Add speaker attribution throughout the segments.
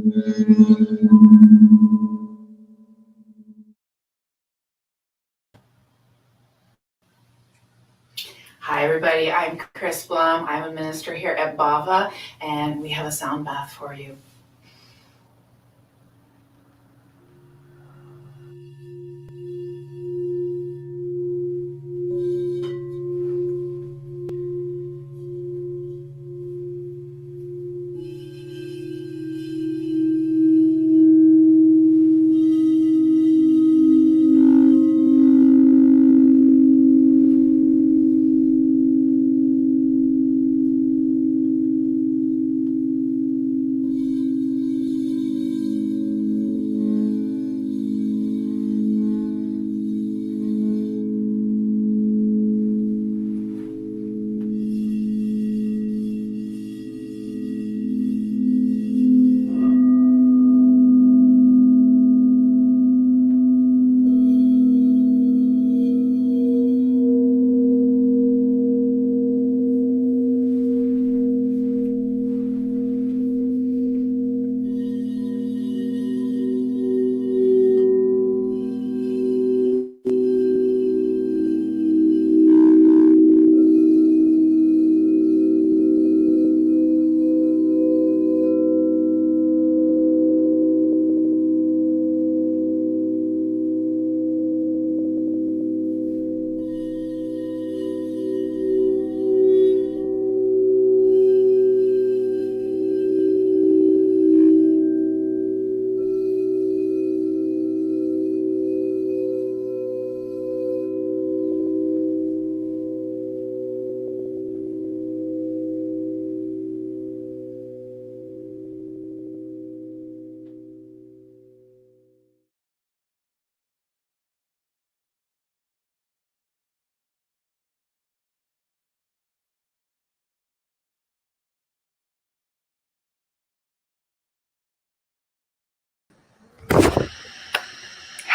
Speaker 1: Hi, everybody. I'm Blum. I'm a minister here at Bhava, and we have a sound bath for you.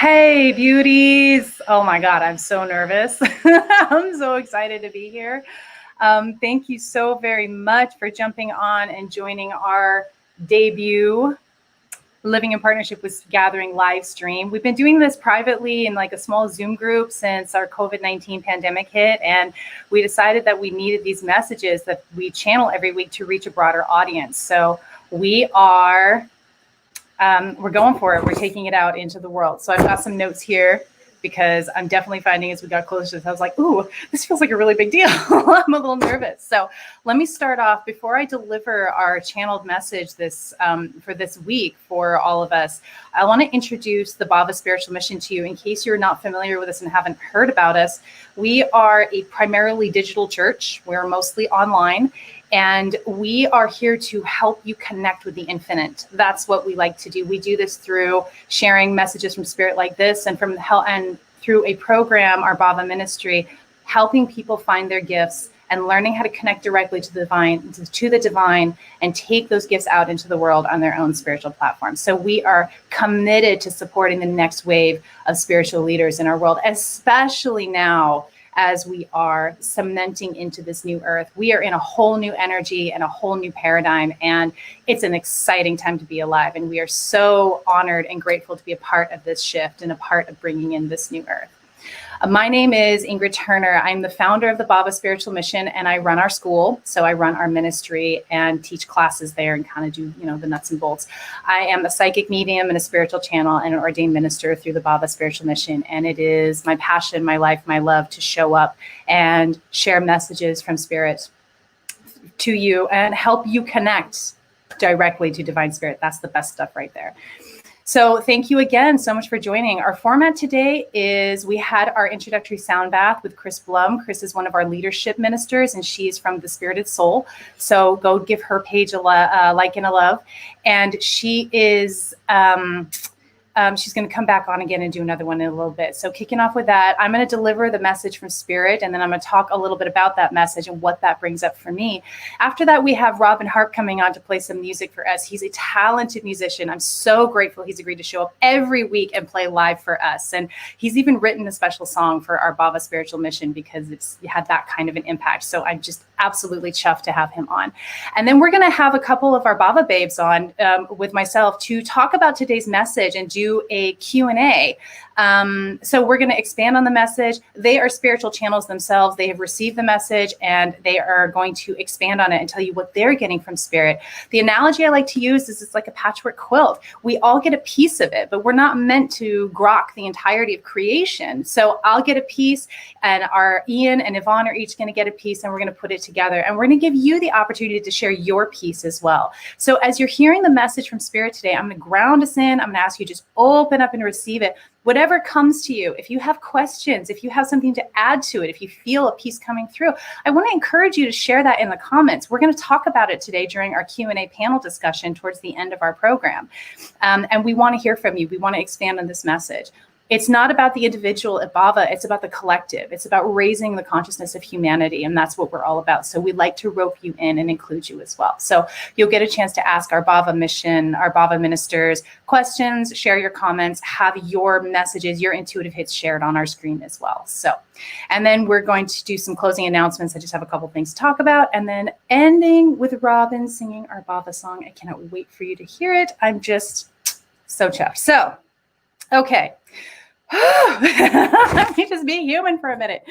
Speaker 2: Hey, beauties. Oh my God, I'm so nervous. I'm so excited to be here. Thank you so very much for jumping on and joining our debut Living in Partnership with Gathering live stream. We've been doing this privately in like a small Zoom group since our COVID-19 pandemic hit, and we decided that we needed these messages that we channel every week to reach a broader audience. So we are we're going for it. We're taking it out into the world. So I've got some notes here because I'm definitely finding as we got closer to this, I was like, ooh, this feels like a really big deal. I'm a little nervous. So let me start off before I deliver our channeled message for this week for all of us. I want to introduce the Bhava Spiritual Mission to you in case you're not familiar with us and haven't heard about us. We are a primarily digital church. We're mostly online. And we are here to help you connect with the infinite. That's what we like to do. We do this through sharing messages from Spirit like this, and through a program, our Bhava ministry, helping people find their gifts and learning how to connect directly to the divine, and take those gifts out into the world on their own spiritual platform. So we are committed to supporting the next wave of spiritual leaders in our world, especially now as we are cementing into this new earth. We are in a whole new energy and a whole new paradigm, and it's an exciting time to be alive. And we are so honored and grateful to be a part of this shift and a part of bringing in this new earth. My name is Ingrid Turner. I'm the founder of the Bhava Spiritual Mission, and I run our school. So I run our ministry and teach classes there and kind of do, the nuts and bolts. I am a psychic medium and a spiritual channel and an ordained minister through the Bhava Spiritual Mission. And it is my passion, my life, my love to show up and share messages from Spirit to you and help you connect directly to Divine Spirit. That's the best stuff right there. So thank you again so much for joining. Our format today is we had our introductory sound bath with Blum. Chris is one of our leadership ministers, and she's from The Spirited Soul. So go give her page a like and a love. And she is... she's going to come back on again and do another one in a little bit. So kicking off with that, I'm going to deliver the message from Spirit, and then I'm going to talk a little bit about that message and what that brings up for me. After that, we have Robin Harp coming on to play some music for us. He's a talented musician. I'm so grateful he's agreed to show up every week and play live for us. And he's even written a special song for our Bhava Spiritual Mission because it's had that kind of an impact. So I'm just absolutely chuffed to have him on. And then we're going to have a couple of our Bhava babes on with myself to talk about today's message and do a Q&A. So we're going to expand on the message. They are spiritual channels themselves. They have received the message and they are going to expand on it and tell you what they're getting from spirit. The analogy I like to use is it's like a patchwork quilt. We all get a piece of it, but we're not meant to grok the entirety of creation. So I'll get a piece and our Ian and Yvonne are each going to get a piece and we're going to put it together. And we're going to give you the opportunity to share your piece as well. So as you're hearing the message from spirit today, I'm going to ground us in. I'm going to ask you to just open up and receive it. Whatever comes to you, if you have questions, if you have something to add to it, if you feel a piece coming through, I want to encourage you to share that in the comments. We're going to talk about it today during our Q&A panel discussion towards the end of our program. And we want to hear from you. We want to expand on this message. It's not about the individual at Bhava, it's about the collective. It's about raising the consciousness of humanity, and that's what we're all about. So we'd like to rope you in and include you as well. So you'll get a chance to ask our Bhava mission, our Bhava ministers questions, share your comments, have your messages, your intuitive hits shared on our screen as well. So, and then we're going to do some closing announcements. I just have a couple things to talk about, and then ending with Robin singing our Bhava song. I cannot wait for you to hear it. I'm just so chuffed. So, okay. Let me just be human for a minute.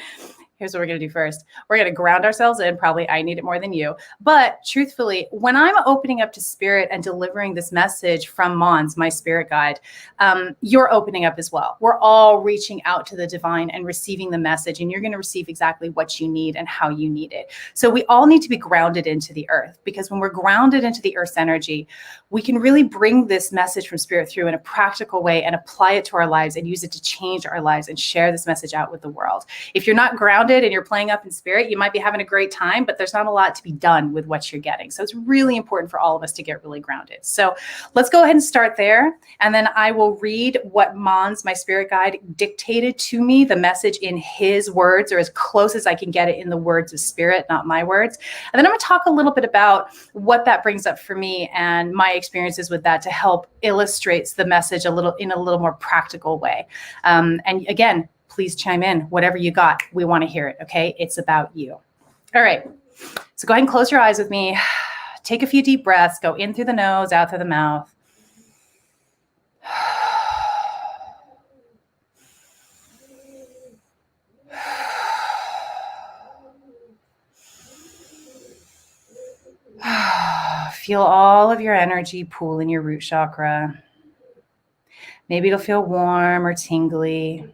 Speaker 2: Here's what we're going to do first. We're going to ground ourselves in. Probably I need it more than you. But truthfully, when I'm opening up to spirit and delivering this message from Mons, my spirit guide, you're opening up as well. We're all reaching out to the divine and receiving the message, and you're going to receive exactly what you need and how you need it. So we all need to be grounded into the earth, because when we're grounded into the earth's energy, we can really bring this message from spirit through in a practical way and apply it to our lives and use it to change our lives and share this message out with the world. If you're not grounded and you're playing up in spirit, you might be having a great time, but there's not a lot to be done with what you're getting. So it's really important for all of us to get really grounded. So let's go ahead and start there. And then I will read what Mons, my spirit guide, dictated to me, the message in his words, or as close as I can get it in the words of spirit, not my words. And then I'm going to talk a little bit about what that brings up for me and my experiences with that to help illustrates the message in a little more practical way. And again, please chime in. Whatever you got, we want to hear it, okay? It's about you. All right. So go ahead and close your eyes with me. Take a few deep breaths. Go in through the nose, out through the mouth. Feel all of your energy pool in your root chakra. Maybe it'll feel warm or tingly,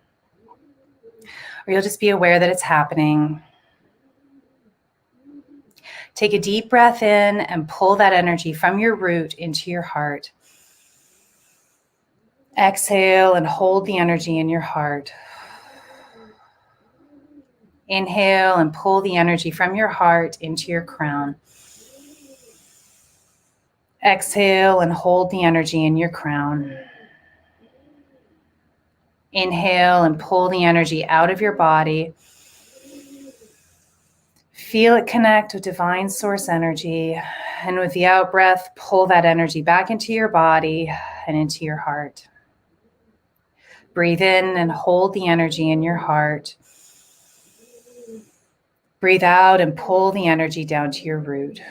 Speaker 2: or you'll just be aware that it's happening. Take a deep breath in and pull that energy from your root into your heart. Exhale and hold the energy in your heart. Inhale and pull the energy from your heart into your crown. Exhale and hold the energy in your crown. Inhale and pull the energy out of your body. Feel it connect with divine source energy. And with the out breath, pull that energy back into your body and into your heart. Breathe in and hold the energy in your heart. Breathe out and pull the energy down to your root.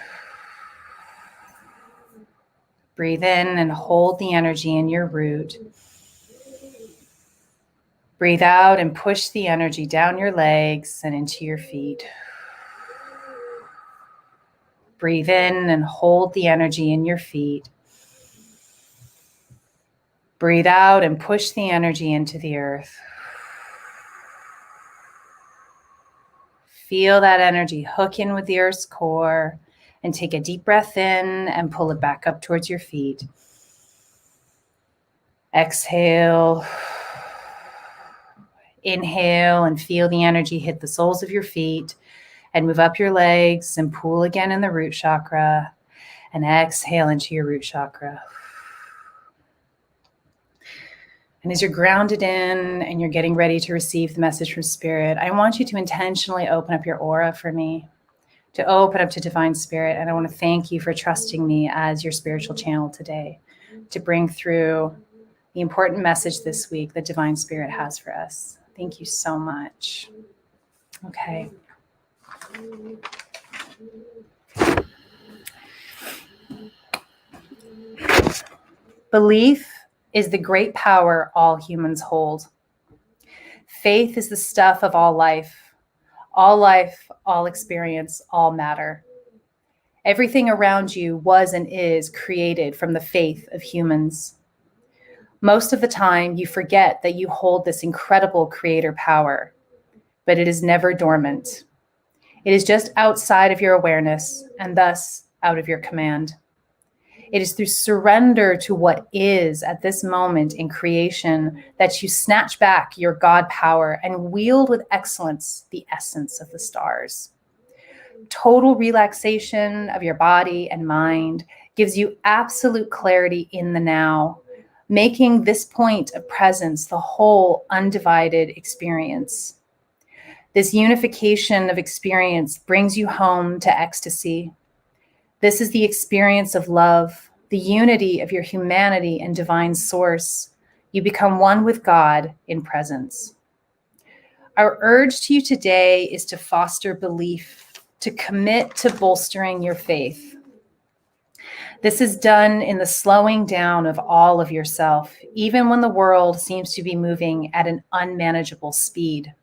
Speaker 2: Breathe in and hold the energy in your root. Breathe out and push the energy down your legs and into your feet. Breathe in and hold the energy in your feet. Breathe out and push the energy into the earth. Feel that energy hook in with the earth's core, and take a deep breath in and pull it back up towards your feet. Exhale. Inhale and feel the energy hit the soles of your feet and move up your legs and pull again in the root chakra, and exhale into your root chakra. And as you're grounded in and you're getting ready to receive the message from spirit, I want you to intentionally open up your aura for me, to open up to divine spirit. And I want to thank you for trusting me as your spiritual channel today to bring through the important message this week that divine spirit has for us. Thank you so much. Okay. Belief is the great power all humans hold. Faith is the stuff of all life, all experience, all matter. Everything around you was and is created from the faith of humans. Most of the time, you forget that you hold this incredible creator power, but it is never dormant. It is just outside of your awareness and thus out of your command. It is through surrender to what is at this moment in creation that you snatch back your God power and wield with excellence the essence of the stars. Total relaxation of your body and mind gives you absolute clarity in the now, making this point of presence the whole undivided experience. This unification of experience brings you home to ecstasy. This is the experience of love, the unity of your humanity and divine source. You become one with God in presence. Our urge to you today is to foster belief, to commit to bolstering your faith. This is done in the slowing down of all of yourself, even when the world seems to be moving at an unmanageable speed.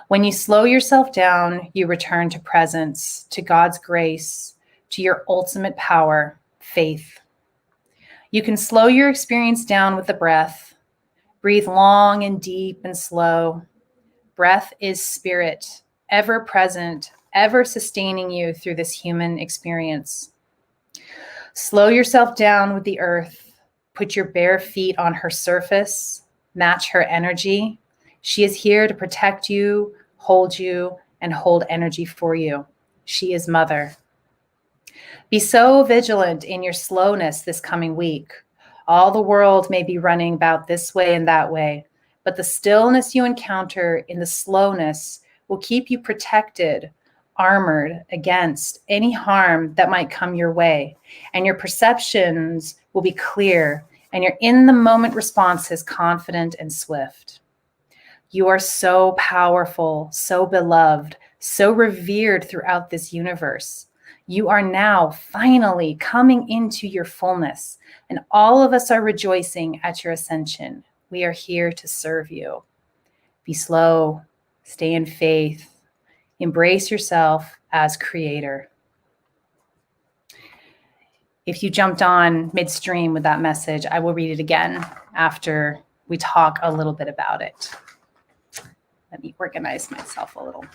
Speaker 2: When you slow yourself down, you return to presence, to God's grace, to your ultimate power, faith. You can slow your experience down with the breath. Breathe long and deep and slow. Breath is spirit, ever present, ever sustaining you through this human experience. Slow yourself down with the earth. Put your bare feet on her surface. Match her energy. She is here to protect you, and hold energy for you. She is Mother. Be so vigilant in your slowness this coming week. All the world may be running about this way and that way, but the stillness you encounter in the slowness will keep you protected, armored against any harm that might come your way, and your perceptions will be clear, and your in-the-moment responses confident and swift. You are so powerful, so beloved, so revered throughout this universe. You are now finally coming into your fullness, and all of us are rejoicing at your ascension. We are here to serve you. Be slow, stay in faith, embrace yourself as creator. If you jumped on midstream with that message, I will read it again after we talk a little bit about it. Let me organize myself a little.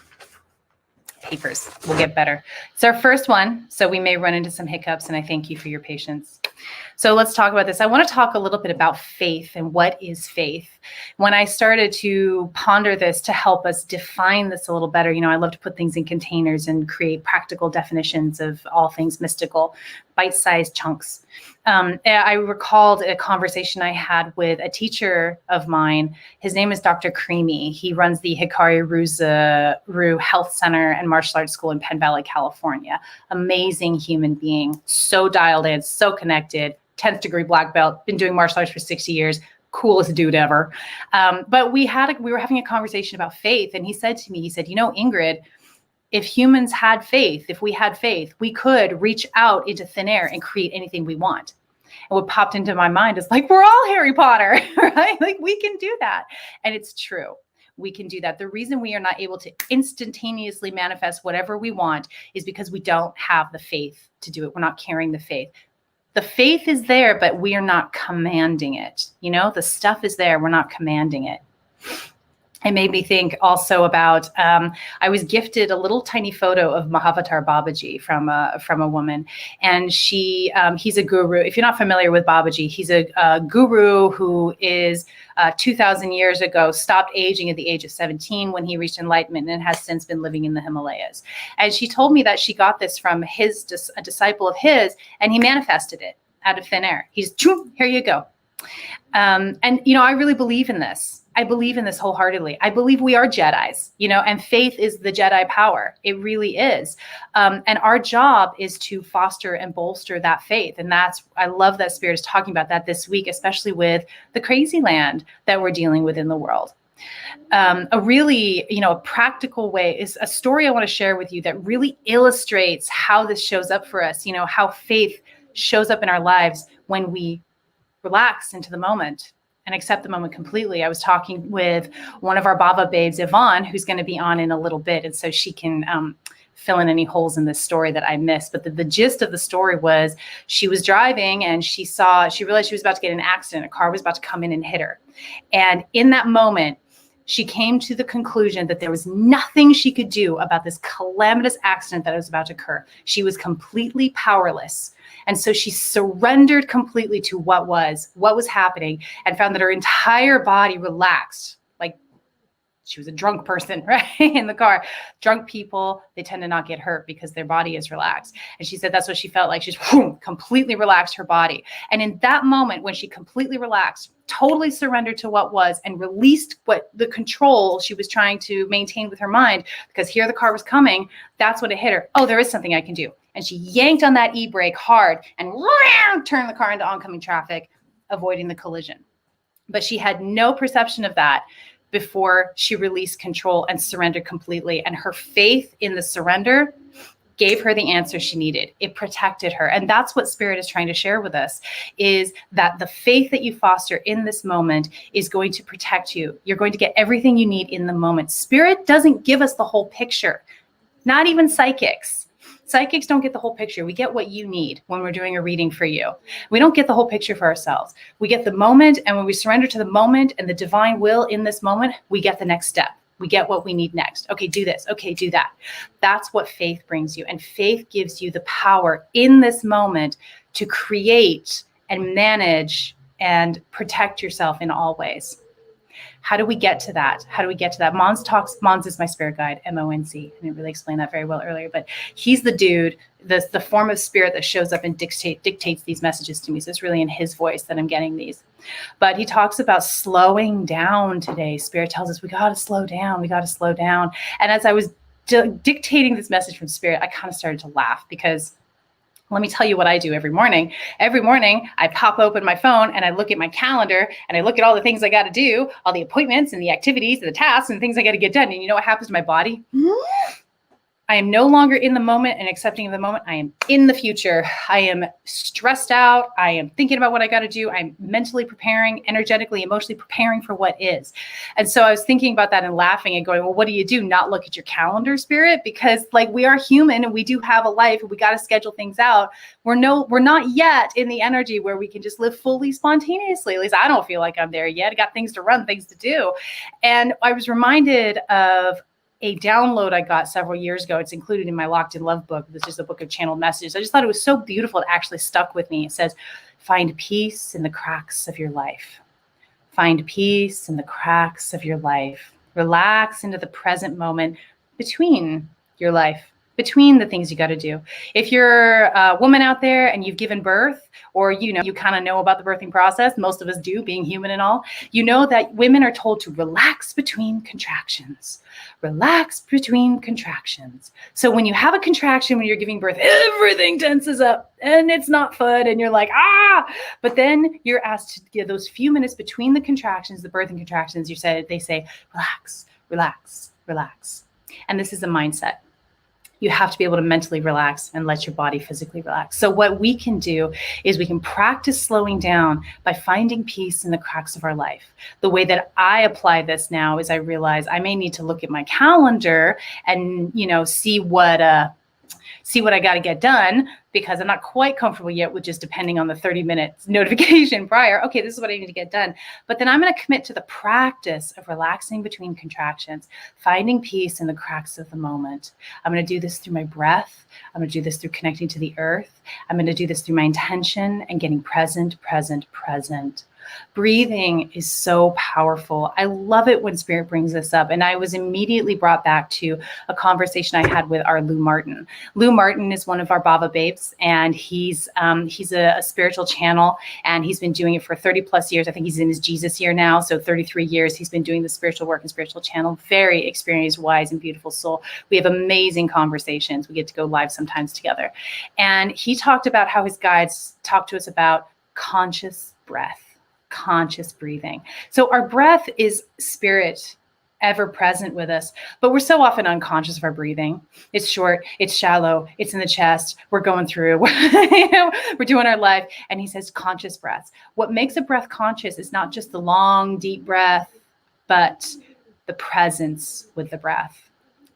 Speaker 2: Papers will get better. It's our first one, so we may run into some hiccups, and I thank you for your patience. So let's talk about this. I want to talk a little bit about faith and what is faith. When I started to ponder this to help us define this a little better, I love to put things in containers and create practical definitions of all things mystical, bite-sized chunks. I recalled a conversation I had with a teacher of mine. His name is Dr. Creamy. He runs the Hikari Ryu Health Center and Martial Arts School in Penn Valley, California. Amazing human being, so dialed in, so connected, 10th degree black belt, been doing martial arts for 60 years, coolest dude ever. But we were having a conversation about faith, and he said to me, Ingrid, if humans had faith, if we had faith, we could reach out into thin air and create anything we want. And what popped into my mind is we're all Harry Potter, right? We can do that. And it's true. We can do that. The reason we are not able to instantaneously manifest whatever we want is because we don't have the faith to do it. We're not carrying the faith. The faith is there, but we are not commanding it. The stuff is there. We're not commanding it. It made me think also about, I was gifted a little tiny photo of Mahavatar Babaji from a woman. And he's a guru. If you're not familiar with Babaji, he's a guru who is 2,000 years ago, stopped aging at the age of 17 when he reached enlightenment, and has since been living in the Himalayas. And she told me that she got this from a disciple of his, and he manifested it out of thin air. He's, here you go. And I really believe in this. I believe in this wholeheartedly. I believe we are Jedis, and faith is the Jedi power. It really is. And our job is to foster and bolster that faith. And I love that Spirit is talking about that this week, especially with the crazy land that we're dealing with in the world. A really, a practical way is a story I want to share with you that really illustrates how this shows up for us, how faith shows up in our lives when we relax into the moment and accept the moment completely. I was talking with one of our Bhava babes, Yvonne, who's going to be on in a little bit. And so she can fill in any holes in this story that I missed. But the gist of the story was she was driving and she realized she was about to get in an accident. A car was about to come in and hit her. And in that moment, she came to the conclusion that there was nothing she could do about this calamitous accident that was about to occur. She was completely powerless. And so she surrendered completely to what was happening, and found that her entire body relaxed. Like she was a drunk person, right? In the car. Drunk people, they tend to not get hurt because their body is relaxed. And she said that's what she felt like. She's completely relaxed her body. And in that moment, when she completely relaxed, totally surrendered to what was, and released what the control she was trying to maintain with her mind, because here the car was coming, that's when it hit her. Oh, there is something I can do. And she yanked on that e-brake hard and turned the car into oncoming traffic, avoiding the collision. But she had no perception of that before she released control and surrendered completely. And her faith in the surrender gave her the answer she needed. It protected her. And that's what Spirit is trying to share with us, is that the faith that you foster in this moment is going to protect you. You're going to get everything you need in the moment. Spirit doesn't give us the whole picture, not even psychics. Psychics don't get the whole picture. We get what you need when we're doing a reading for you. We don't get the whole picture for ourselves. We get the moment, and when we surrender to the moment and the divine will in this moment, we get the next step. We get what we need next. Okay, do this. Okay, do that. That's what faith brings you. And faith gives you the power in this moment to create and manage and protect yourself in all ways. How do we get to that? Mons is my spirit guide, M-O-N-C. I didn't really explain that very well earlier, but he's the dude, the form of spirit that shows up and dictates these messages to me. So it's really in his voice that I'm getting these. But he talks about slowing down today. Spirit tells us we got to slow down. And as I was dictating this message from Spirit, I kind of started to laugh, because let me tell you what I do every morning. Every morning, I pop open my phone and I look at my calendar and I look at all the things I got to do, all the appointments and the activities and the tasks and the things I got to get done. And you know what happens to my body? I am no longer in the moment and accepting of the moment. I am in the future. I am stressed out. I am thinking about what I got to do. I'm mentally preparing, energetically, emotionally preparing for what is. And so I was thinking about that and laughing and going, well, what do you do? Not look at your calendar, Spirit? Because we are human and we do have a life and we got to schedule things out. We're not yet in the energy where we can just live fully spontaneously. At least I don't feel like I'm there yet. I got things to run, things to do. And I was reminded of a download I got several years ago. It's included in my Locked in Love book. This is a book of channeled messages. I just thought it was so beautiful. It actually stuck with me. It says, find peace in the cracks of your life. Find peace in the cracks of your life. Relax into the present moment between your life, between the things you got to do. If you're a woman out there and you've given birth, or you kind of know about the birthing process, most of us do, being human and all, you know that women are told to relax between contractions. Relax between contractions. So when you have a contraction when you're giving birth, everything tenses up and it's not fun and you're like, ah! But then you're asked to give those few minutes between the contractions, the birthing contractions, they say, relax, relax, relax. And this is a mindset. You have to be able to mentally relax and let your body physically relax. So what we can do is we can practice slowing down by finding peace in the cracks of our life. The way that I apply this now is I realize I may need to look at my calendar and, see what I got to get done, because I'm not quite comfortable yet with just depending on the 30-minute notification prior. Okay, this is what I need to get done. But then I'm going to commit to the practice of relaxing between contractions, finding peace in the cracks of the moment. I'm going to do this through my breath. I'm going to do this through connecting to the earth. I'm going to do this through my intention and getting present, present, present. Breathing is so powerful. I love it when Spirit brings this up. And I was immediately brought back to a conversation I had with our Lou Martin. Lou Martin is one of our Bhava babes, and he's a spiritual channel, and he's been doing it for 30 plus years. I think he's in his Jesus year now. So 33 years he's been doing the spiritual work and spiritual channel. Very experienced, wise, and beautiful soul. We have amazing conversations. We get to go live sometimes together. And he talked about how his guides talk to us about conscious breath. conscious breathing. So our breath is spirit ever present with us, but we're so often unconscious of our breathing. It's short, it's shallow, it's in the chest, we're going through, we're doing our life. And he says conscious breaths. What makes a breath conscious is not just the long, deep breath, but the presence with the breath.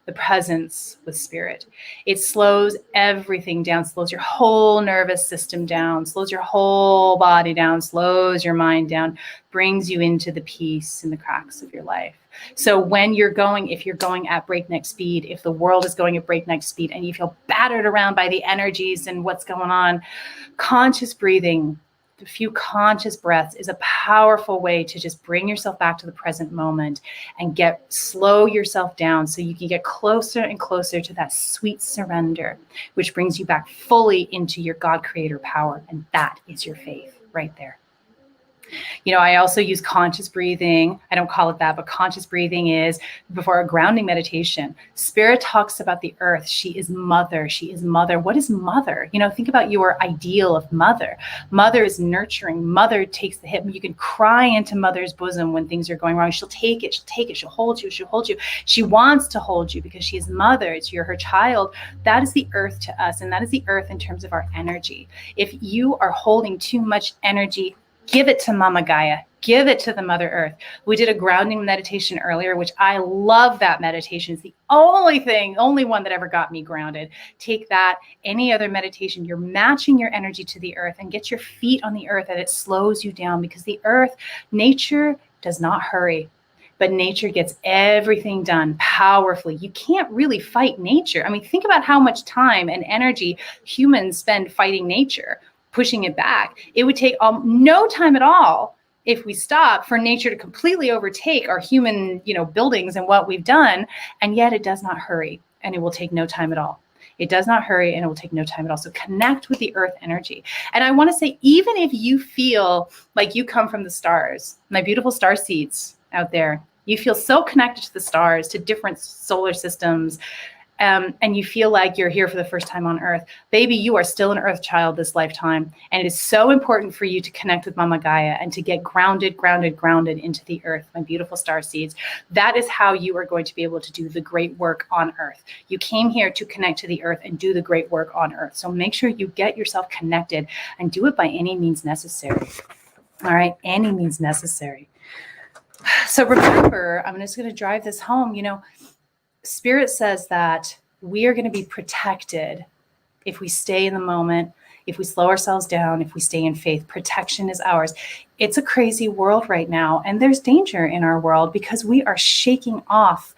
Speaker 2: The presence with spirit. It slows everything down, slows your whole nervous system down, slows your whole body down, slows your mind down, brings you into the peace in the cracks of your life. So when you're going, if you're going at breakneck speed, if the world is going at breakneck speed and you feel battered around by the energies and what's going on, conscious breathing, a few conscious breaths is a powerful way to just bring yourself back to the present moment and slow yourself down so you can get closer and closer to that sweet surrender, which brings you back fully into your God creator power. And that is your faith right there. You know, I also use conscious breathing. I don't call it that, but conscious breathing is before a grounding meditation. Spirit talks about the earth. She is mother. She is mother. What is mother? You know, think about your ideal of mother. Mother is nurturing. Mother takes the hip. You can cry into mother's bosom when things are going wrong. She'll take it. She'll take it. She'll hold you. She'll hold you. She wants to hold you because she is mother. You're her child. That is the earth to us. And that is the earth in terms of our energy. If you are holding too much energy, give it to Mama Gaia. Give it to the Mother Earth. We did a grounding meditation earlier, which I love that meditation. It's the only one that ever got me grounded. Take that, any other meditation, you're matching your energy to the earth and get your feet on the earth and it slows you down because the earth, nature does not hurry. But nature gets everything done powerfully. You can't really fight nature. I mean, think about how much time and energy humans spend fighting nature, pushing it back. It would take no time at all if we stop for nature to completely overtake our human, buildings and what we've done. And yet it does not hurry and it will take no time at all. It does not hurry and it will take no time at all. So connect with the earth energy. And I want to say, even if you feel like you come from the stars, my beautiful star seeds out there, you feel so connected to the stars, to different solar systems, and you feel like you're here for the first time on earth, baby, you are still an earth child this lifetime. And it is so important for you to connect with Mama Gaia and to get grounded into the earth, my beautiful star seeds. That is how you are going to be able to do the great work on earth. You came here to connect to the earth and do the great work on earth. So make sure you get yourself connected and do it by any means necessary. All right, any means necessary. So remember, I'm just going to drive this home, Spirit says that we are going to be protected if we stay in the moment, if we slow ourselves down, if we stay in faith. Protection is ours. It's a crazy world right now, and there's danger in our world because we are shaking off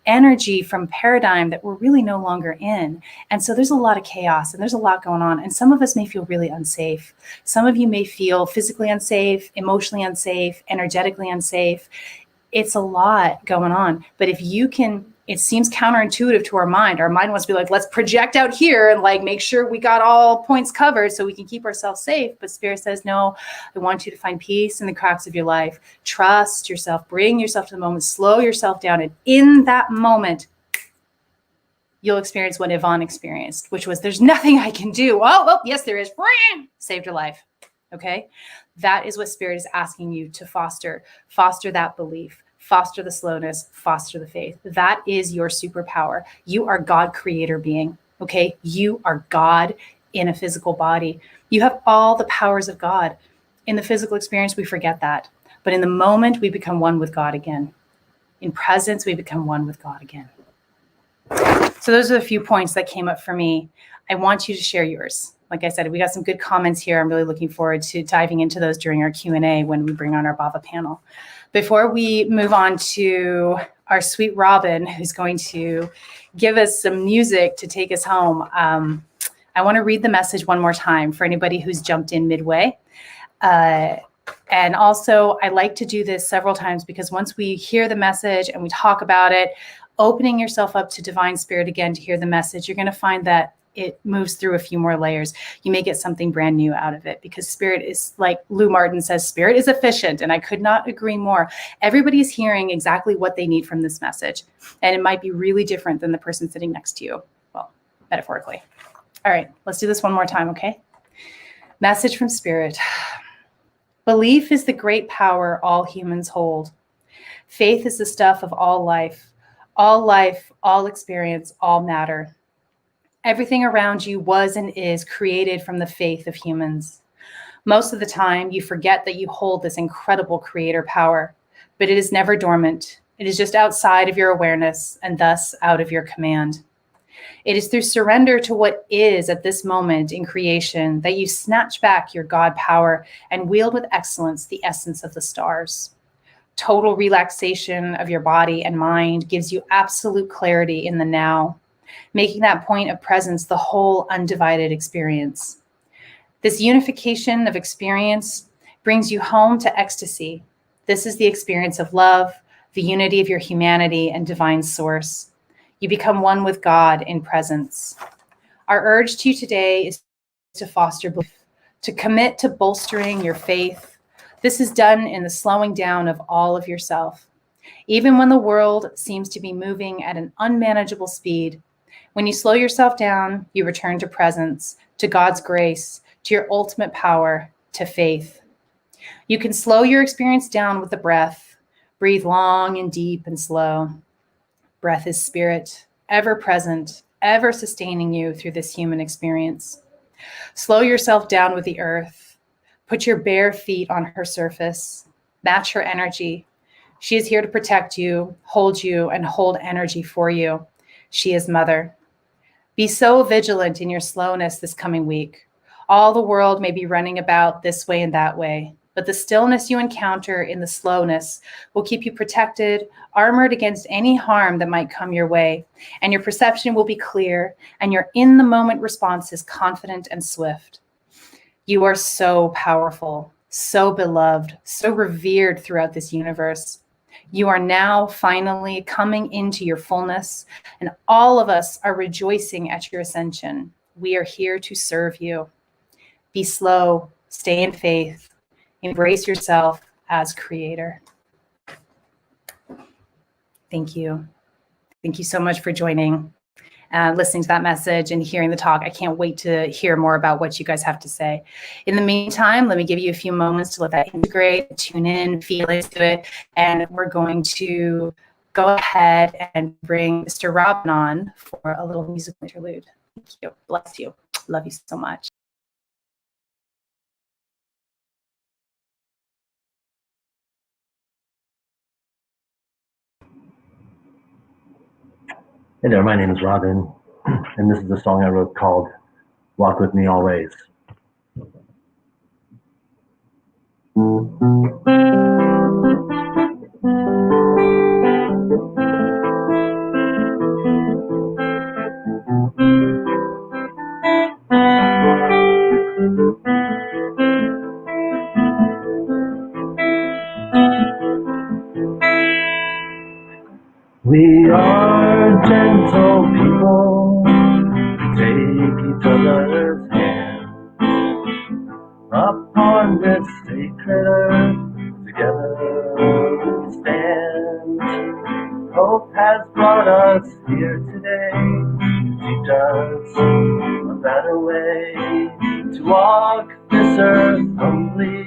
Speaker 2: energy from paradigm that we're really no longer in. And so there's a lot of chaos and there's a lot going on. And some of us may feel really unsafe. Some of you may feel physically unsafe, emotionally unsafe, energetically unsafe. It's a lot going on. But if you can, it seems counterintuitive to our mind. Our mind wants to be like, let's project out here and make sure we got all points covered so we can keep ourselves safe. But Spirit says, no, I want you to find peace in the cracks of your life. Trust yourself, bring yourself to the moment, slow yourself down. And in that moment, you'll experience what Yvonne experienced, which was, there's nothing I can do. Oh, well, yes, there is. Saved your life. Okay. That is what Spirit is asking you to foster that belief. Foster the slowness, foster the faith. That is your superpower. You are God creator being, okay? You are God in a physical body. You have all the powers of God. In the physical experience, we forget that. But in the moment, we become one with God again. In presence, we become one with God again. So those are the few points that came up for me. I want you to share yours. Like I said, we got some good comments here. I'm really looking forward to diving into those during our Q&A when we bring on our Bhava panel. Before we move on to our sweet Robin, who's going to give us some music to take us home, I want to read the message one more time for anybody who's jumped in midway. And also, I like to do this several times because once we hear the message and we talk about it, opening yourself up to divine spirit again to hear the message, you're going to find that it moves through a few more layers. You may get something brand new out of it because spirit is, like Lou Martin says, spirit is efficient. And I could not agree more. Everybody is hearing exactly what they need from this message. And it might be really different than the person sitting next to you. Well, metaphorically. All right, let's do this one more time, okay? Message from Spirit. Belief is the great power all humans hold. Faith is the stuff of all life, all experience, all matter. Everything around you was and is created from the faith of humans. Most of the time, you forget that you hold this incredible creator power, but it is never dormant. It is just outside of your awareness and thus out of your command. It is through surrender to what is at this moment in creation that you snatch back your God power and wield with excellence the essence of the stars. Total relaxation of your body and mind gives you absolute clarity in the now, making that point of presence the whole undivided experience. This unification of experience brings you home to ecstasy. This is the experience of love, the unity of your humanity and divine source. You become one with God in presence. Our urge to you today is to foster belief, to commit to bolstering your faith. This is done in the slowing down of all of yourself. Even when the world seems to be moving at an unmanageable speed, when you slow yourself down, you return to presence, to God's grace, to your ultimate power, to faith. You can slow your experience down with the breath. Breathe long and deep and slow. Breath is spirit, ever present, ever sustaining you through this human experience. Slow yourself down with the earth. Put your bare feet on her surface. Match her energy. She is here to protect you, and hold energy for you. She is Mother. Be so vigilant in your slowness this coming week. All the world may be running about this way and that way, but the stillness you encounter in the slowness will keep you protected, armored against any harm that might come your way, and your perception will be clear, and your in-the-moment response is confident and swift. You are so powerful, so beloved, so revered throughout this universe. You are now finally coming into your fullness, and all of us are rejoicing at your ascension. We are here to serve you. Be slow, stay in faith, embrace yourself as creator. Thank you. Thank you so much for joining, listening to that message and hearing the talk. I can't wait to hear more about what you guys have to say. In the meantime, let me give you a few moments to let that integrate, tune in, feel into it, and we're going to go ahead and bring Mr. Robin on for a little musical interlude. Thank you. Bless you. Love you so much.
Speaker 3: Hey there, my name is Robin, and this is a song I wrote called Walk With Me Always. We are gentle people, we take each other's hand. Upon this sacred earth, together we stand. Hope has brought us here today, to teach us a better way, to walk this earth humbly,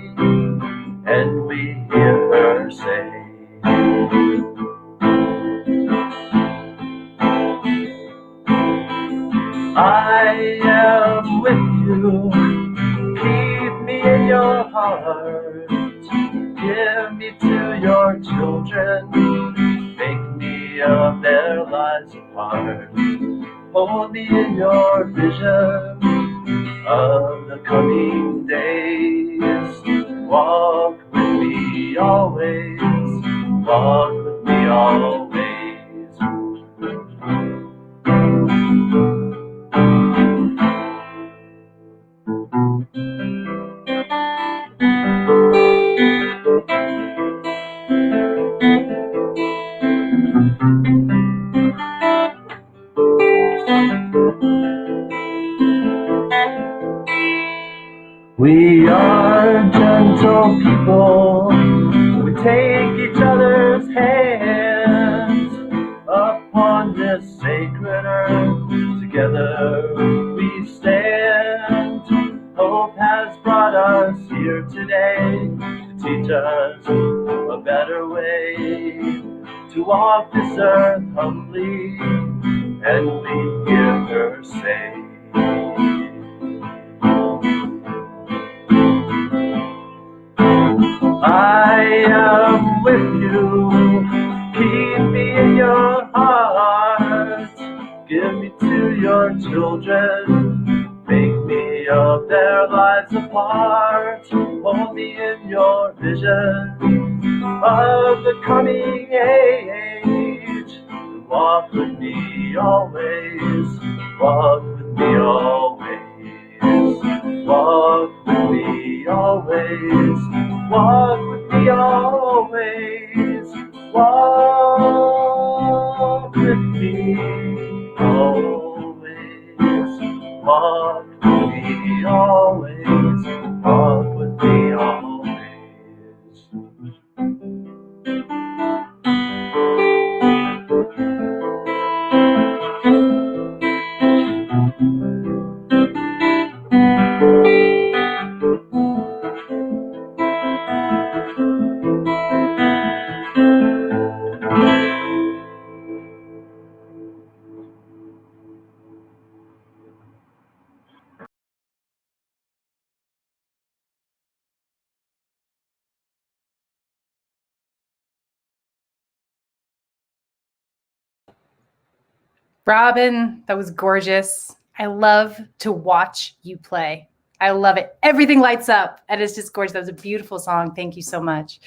Speaker 3: and we hear her say, I am with you, keep me in your heart, give me to your children, make me of their lives a part, hold me in your vision of the coming days, walk with me always, walk with me always. We are gentle people, we take each other's hands. Upon this sacred earth, together we stand. Hope has has brought us here today to teach us a better way to walk this earth humbly and we hear her say, I am with you, keep me in your heart, give me to your children, make me of their lives a part, hold me in your vision of the coming age, walk with me always, walk with me always, walk with me always, walk with me always, walk with me always, walk with me always, walk with me always.
Speaker 2: Robin, that was gorgeous. I love to watch you play. I love it. Everything lights up and it's just gorgeous. That was a beautiful song. Thank you so much.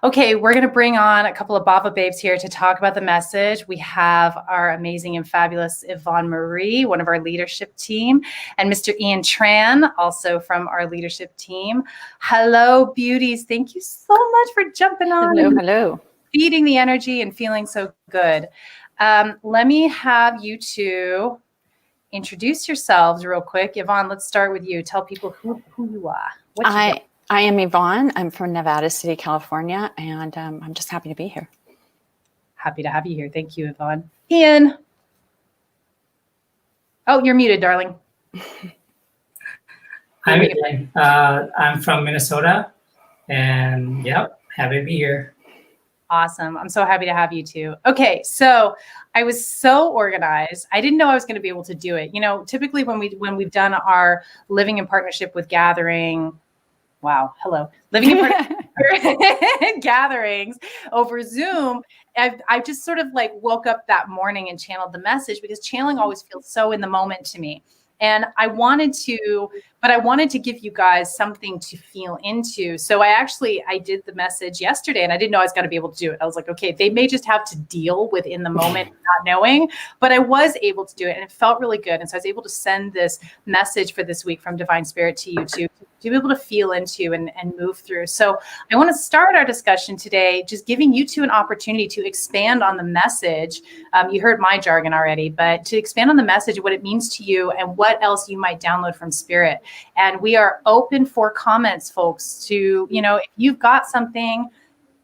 Speaker 2: Okay, we're going to bring on a couple of Bhava babes here to talk about the message. We have our amazing and fabulous Yvonne Marie, one of our leadership team, and Mr. Tran, also from our leadership team. Hello, beauties. Thank you so much for jumping on.
Speaker 4: Hello.
Speaker 2: Feeding the energy and feeling so good. Let me have you two introduce yourselves real quick. Yvonne, let's start with you. Tell people who you are.
Speaker 4: I am Yvonne. I'm from Nevada City, California, and I'm just happy to be here.
Speaker 2: Happy to have you here. Thank you, Yvonne. Ian. Oh, you're muted, darling.
Speaker 5: Hi, Ingrid. I'm from Minnesota, and yep, happy to be here.
Speaker 2: Awesome. I'm so happy to have you too. Okay, so I was so organized. I didn't know I was going to be able to do it. You know, typically when we've done our living in partnership with gathering, living in partnership gatherings over Zoom, I just sort of like woke up that morning and channeled the message, because channeling always feels so in the moment to me. And I wanted to give you guys something to feel into. So I did the message yesterday, and I didn't know I was going to be able to do it. I was like, okay, they may just have to deal with in the moment, not knowing, but I was able to do it, and it felt really good. And so I was able to send this message for this week from Divine Spirit to you to be able to feel into and move through. So I want to start our discussion today just giving you two an opportunity to expand on the message. You heard my jargon already, but to expand on the message, what it means to you and what else you might download from Spirit. And we are open for comments, folks, to, if you've got something,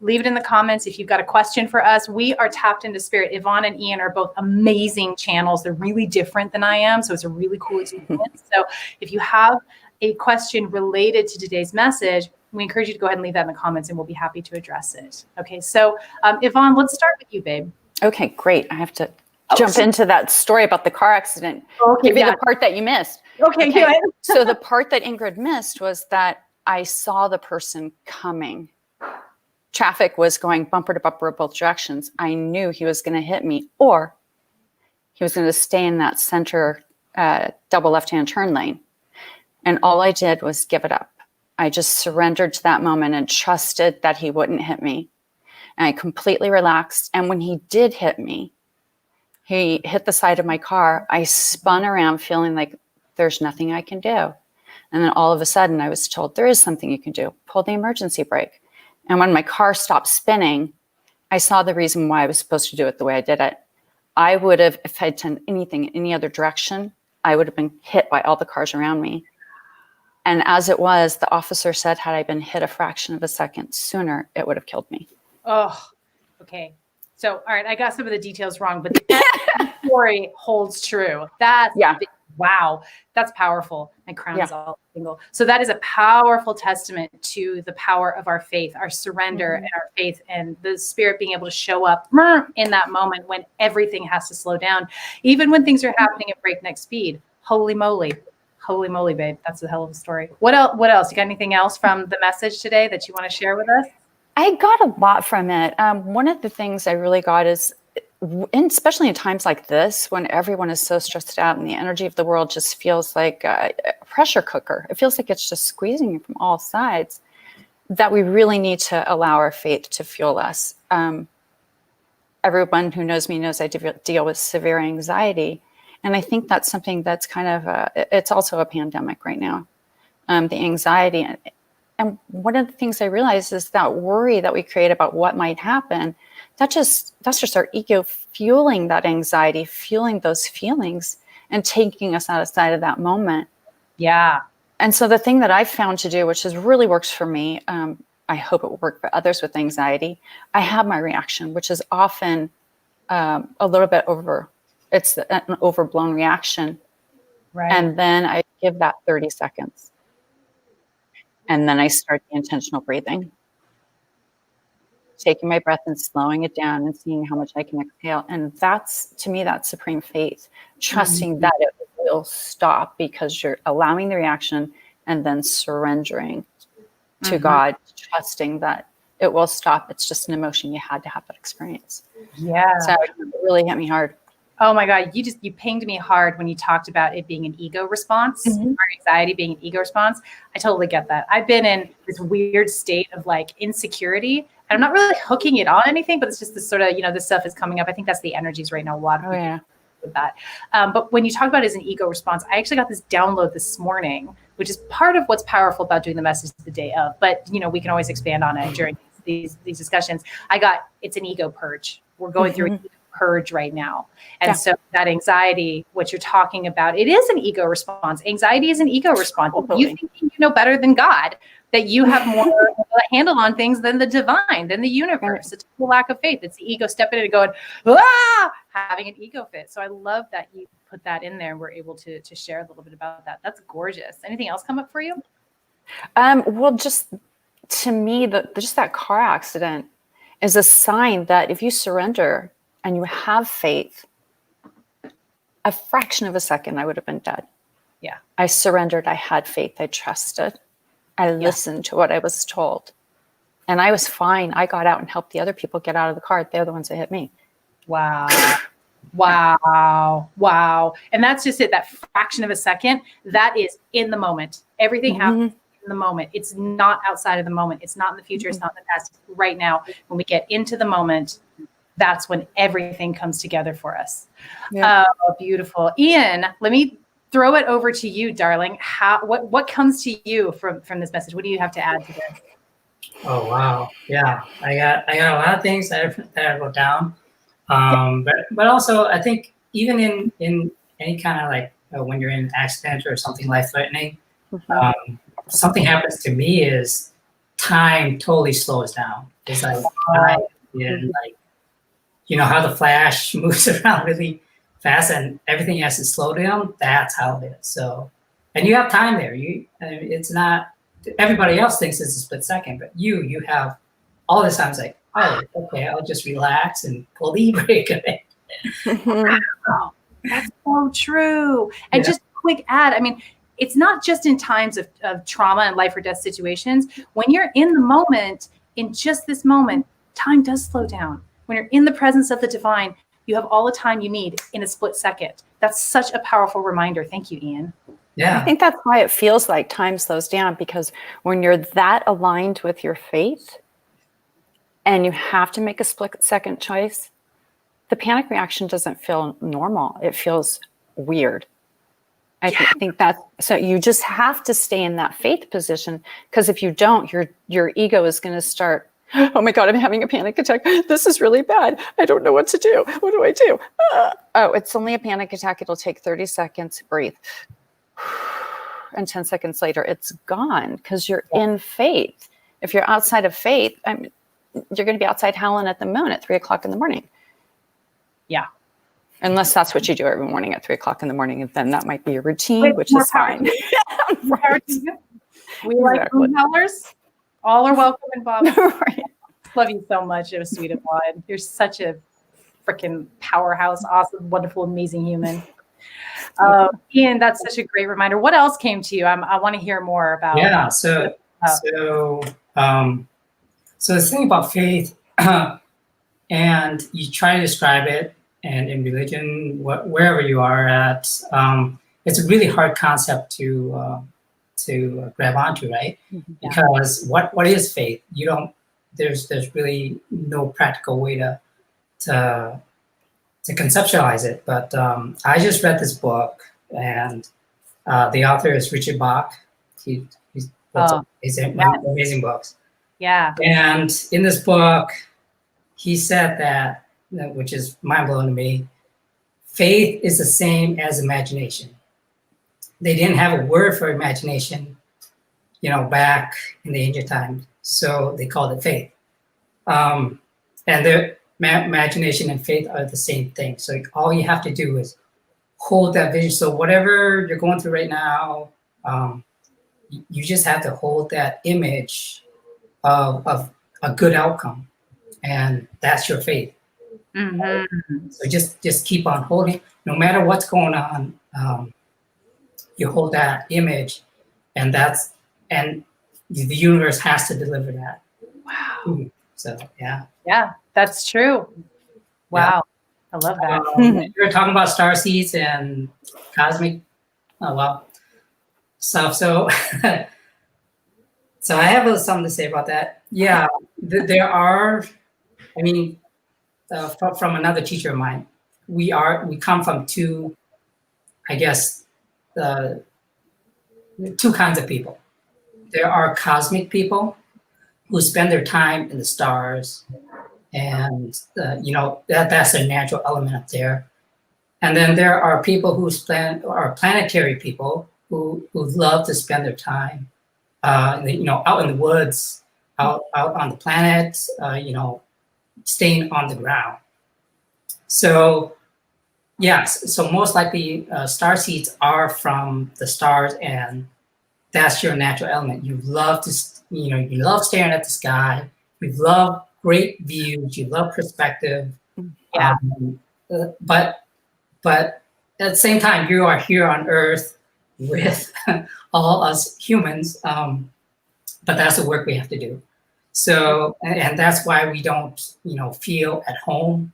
Speaker 2: leave it in the comments. If you've got a question for us, we are tapped into Spirit. Yvonne and Ian are both amazing channels. They're really different than I am, so it's a really cool experience. So if you have a question related to today's message, we encourage you to go ahead and leave that in the comments, and we'll be happy to address it. Okay, so Yvonne, let's start with you, babe.
Speaker 4: Okay, great. I have to jump into that story about the car accident.
Speaker 2: Okay,
Speaker 4: Give you the part that you missed.
Speaker 2: Okay, good.
Speaker 4: So the part that Ingrid missed was that I saw the person coming. Traffic was going bumper to bumper both directions. I knew he was going to hit me, or he was going to stay in that center double left-hand turn lane. And all I did was give it up. I just surrendered to that moment and trusted that he wouldn't hit me. And I completely relaxed. And when he did hit me, he hit the side of my car. I spun around feeling like there's nothing I can do. And then all of a sudden I was told, there is something you can do. Pull the emergency brake. And when my car stopped spinning, I saw the reason why I was supposed to do it the way I did it. I would have, if I'd done anything in any other direction, I would have been hit by all the cars around me. And as it was, the officer said, had I been hit a fraction of a second sooner, it would have killed me.
Speaker 2: Oh, okay. So, all right, I got some of the details wrong, but the story holds true. That's Wow, that's powerful. My crown is all single. So that is a powerful testament to the power of our faith, our surrender and our faith, and the Spirit being able to show up in that moment when everything has to slow down, even when things are happening at breakneck speed. Holy moly, babe. That's a hell of a story. What else? You got anything else from the message today that you want to share with us?
Speaker 4: I got a lot from it. One of the things I really got is, especially in times like this, when everyone is so stressed out and the energy of the world just feels like a pressure cooker. It feels like it's just squeezing you from all sides, that we really need to allow our faith to fuel us. Everyone who knows me knows I deal with severe anxiety. And I think that's something that's kind of, it's also a pandemic right now, the anxiety. And one of the things I realized is that worry that we create about what might happen, that's just our ego fueling that anxiety, fueling those feelings and taking us outside of that moment.
Speaker 2: Yeah. And
Speaker 4: so the thing that I've found to do, which really works for me, I hope it will work for others with anxiety, I have my reaction, which is often a little bit it's an overblown reaction.
Speaker 2: Right.
Speaker 4: And then I give that 30 seconds. And then I start the intentional breathing, taking my breath and slowing it down and seeing how much I can exhale. And to me, that's supreme faith, trusting that it will stop, because you're allowing the reaction and then surrendering to God, trusting that it will stop. It's just an emotion. You had to have that experience.
Speaker 2: Yeah.
Speaker 4: So it really hit me hard.
Speaker 2: Oh my God, you pinged me hard when you talked about it being an ego response, or anxiety being an ego response. I totally get that. I've been in this weird state of like insecurity, and I'm not really hooking it on anything, but it's just this sort of, this stuff is coming up. I think that's the energies right now. A lot of people with that. But when you talk about it as an ego response, I actually got this download this morning, which is part of what's powerful about doing the message the day of. But we can always expand on it during these discussions. It's an ego purge. We're going through an ego purge right now. And so that anxiety, what you're talking about, it is an ego response. Anxiety is an ego response. You think you know better than God, that you have more of a handle on things than the divine, than the universe. It's a lack of faith. It's the ego stepping in and going, having an ego fit. So I love that you put that in there and we're able to share a little bit about that. That's gorgeous. Anything else come up for you?
Speaker 4: Well, just to me, just that car accident is a sign that if you surrender and you have faith, a fraction of a second, I would have been dead.
Speaker 2: Yeah.
Speaker 4: I surrendered. I had faith. I trusted. I listened to what I was told. And I was fine. I got out and helped the other people get out of the car. They're the ones that hit me.
Speaker 2: Wow. Wow. And that's just it. That fraction of a second, that is in the moment. Everything happens in the moment. It's not outside of the moment. It's not in the future. It's not in the past. Right now, when we get into the moment, that's when everything comes together for us. Oh, beautiful. Ian, let me throw it over to you, darling. What comes to you from this message? What do you have to add to this?
Speaker 5: Oh, wow. Yeah, I got a lot of things that I wrote down. But also, I think even in any kind of like when you're in an accident or something life-threatening, something happens to me is time totally slows down. It's like how the Flash moves around really fast and everything has to slow down. That's how it is. So, and you have time there. It's not, everybody else thinks it's a split second, but you have all this time. It's like, oh, okay, I'll just relax and pull the e-brake.
Speaker 2: Wow, that's so true. And just a quick add, it's not just in times of trauma and life or death situations. When you're in the moment, in just this moment, time does slow down. When you're in the presence of the divine, you have all the time you need in a split second. That's such a powerful reminder. Thank you, Ian.
Speaker 5: Yeah.
Speaker 4: I think that's why it feels like time slows down, because when you're that aligned with your faith and you have to make a split second choice, the panic reaction doesn't feel normal. It feels weird. I think that's, so you just have to stay in that faith position, because if you don't, your ego is going to start, oh my God, I'm having a panic attack. This is really bad. I don't know what to do. What do I do? Oh, it's only a panic attack. It'll take 30 seconds. Breathe. And 10 seconds later, it's gone, because you're in faith. If you're outside of faith, you're going to be outside howling at the moon at 3:00 in the morning.
Speaker 2: Yeah.
Speaker 4: Unless that's what you do every morning at 3:00 in the morning, and then that might be your routine, which
Speaker 2: more
Speaker 4: is
Speaker 2: power
Speaker 4: fine.
Speaker 2: to you. Power to you. We like
Speaker 4: Exactly.
Speaker 2: room colors. All are welcome in Bob.
Speaker 4: Right.
Speaker 2: Love you so much. It was sweet of Yvonne. You're such a freaking powerhouse, awesome, wonderful, amazing human. Ian, that's such a great reminder. What else came to you? I want to hear more about.
Speaker 5: Yeah. So the thing about faith, and you try to describe it, and in religion, wherever you are at, it's a really hard concept to grab onto, right?
Speaker 4: Yeah.
Speaker 5: Because what is faith? You don't. There's really no practical way to conceptualize it. But I just read this book, and the author is Richard Bach. He's amazing books.
Speaker 2: Yeah.
Speaker 5: And in this book, he said that, which is mind blowing to me, faith is the same as imagination. They didn't have a word for imagination, back in the ancient times, so they called it faith. And the imagination and faith are the same thing. So all you have to do is hold that vision. So whatever you're going through right now, you just have to hold that image of a good outcome, and that's your faith.
Speaker 2: Mm-hmm.
Speaker 5: So just keep on holding, no matter what's going on. You hold that image, and the universe has to deliver that.
Speaker 2: Wow.
Speaker 5: So yeah.
Speaker 2: Yeah, that's true. Wow. I love that.
Speaker 5: You're talking about star seeds and cosmic, stuff. So, so I have a little something to say about that. Yeah, there are. I mean, from another teacher of mine, we come from two, I guess, two kinds of people. There are cosmic people who spend their time in the stars, and that's a natural element up there. And then there are people who are planetary people who love to spend their time, out in the woods, out on the planet, staying on the ground. So, yes, so most likely star seeds are from the stars, and that's your natural element. You love you love staring at the sky. You love great views. You love perspective.
Speaker 2: Yeah.
Speaker 5: But at the same time, you are here on Earth with all us humans. But that's the work we have to do. So, and that's why we don't, feel at home,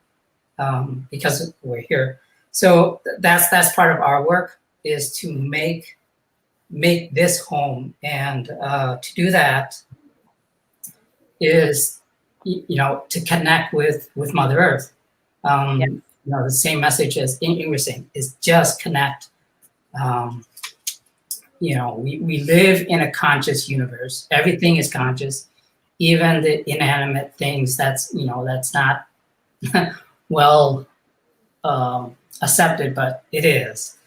Speaker 5: because we're here. So that's part of our work, is to make this home, and to do that is, to connect with Mother Earth. The same message as Ingrid saying is just connect. We live in a conscious universe. Everything is conscious, even the inanimate things that's not well accepted, but it is.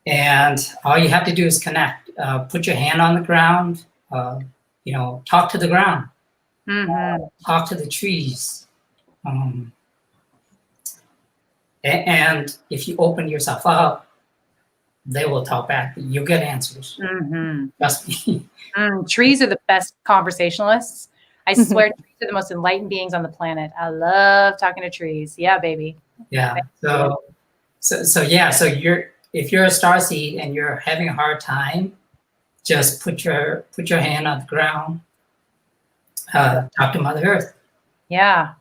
Speaker 5: And all you have to do is connect. Put your hand on the ground. Talk to the ground.
Speaker 2: Mm-hmm.
Speaker 5: Talk to the trees. And if you open yourself up, they will talk back. You'll get answers.
Speaker 2: Mm-hmm.
Speaker 5: Trust me.
Speaker 2: Trees are the best conversationalists. I swear, trees are the most enlightened beings on the planet. I love talking to trees. Yeah, baby.
Speaker 5: Yeah. So if you're a starseed and you're having a hard time, just put your hand on the ground. Talk to Mother Earth.
Speaker 2: Yeah.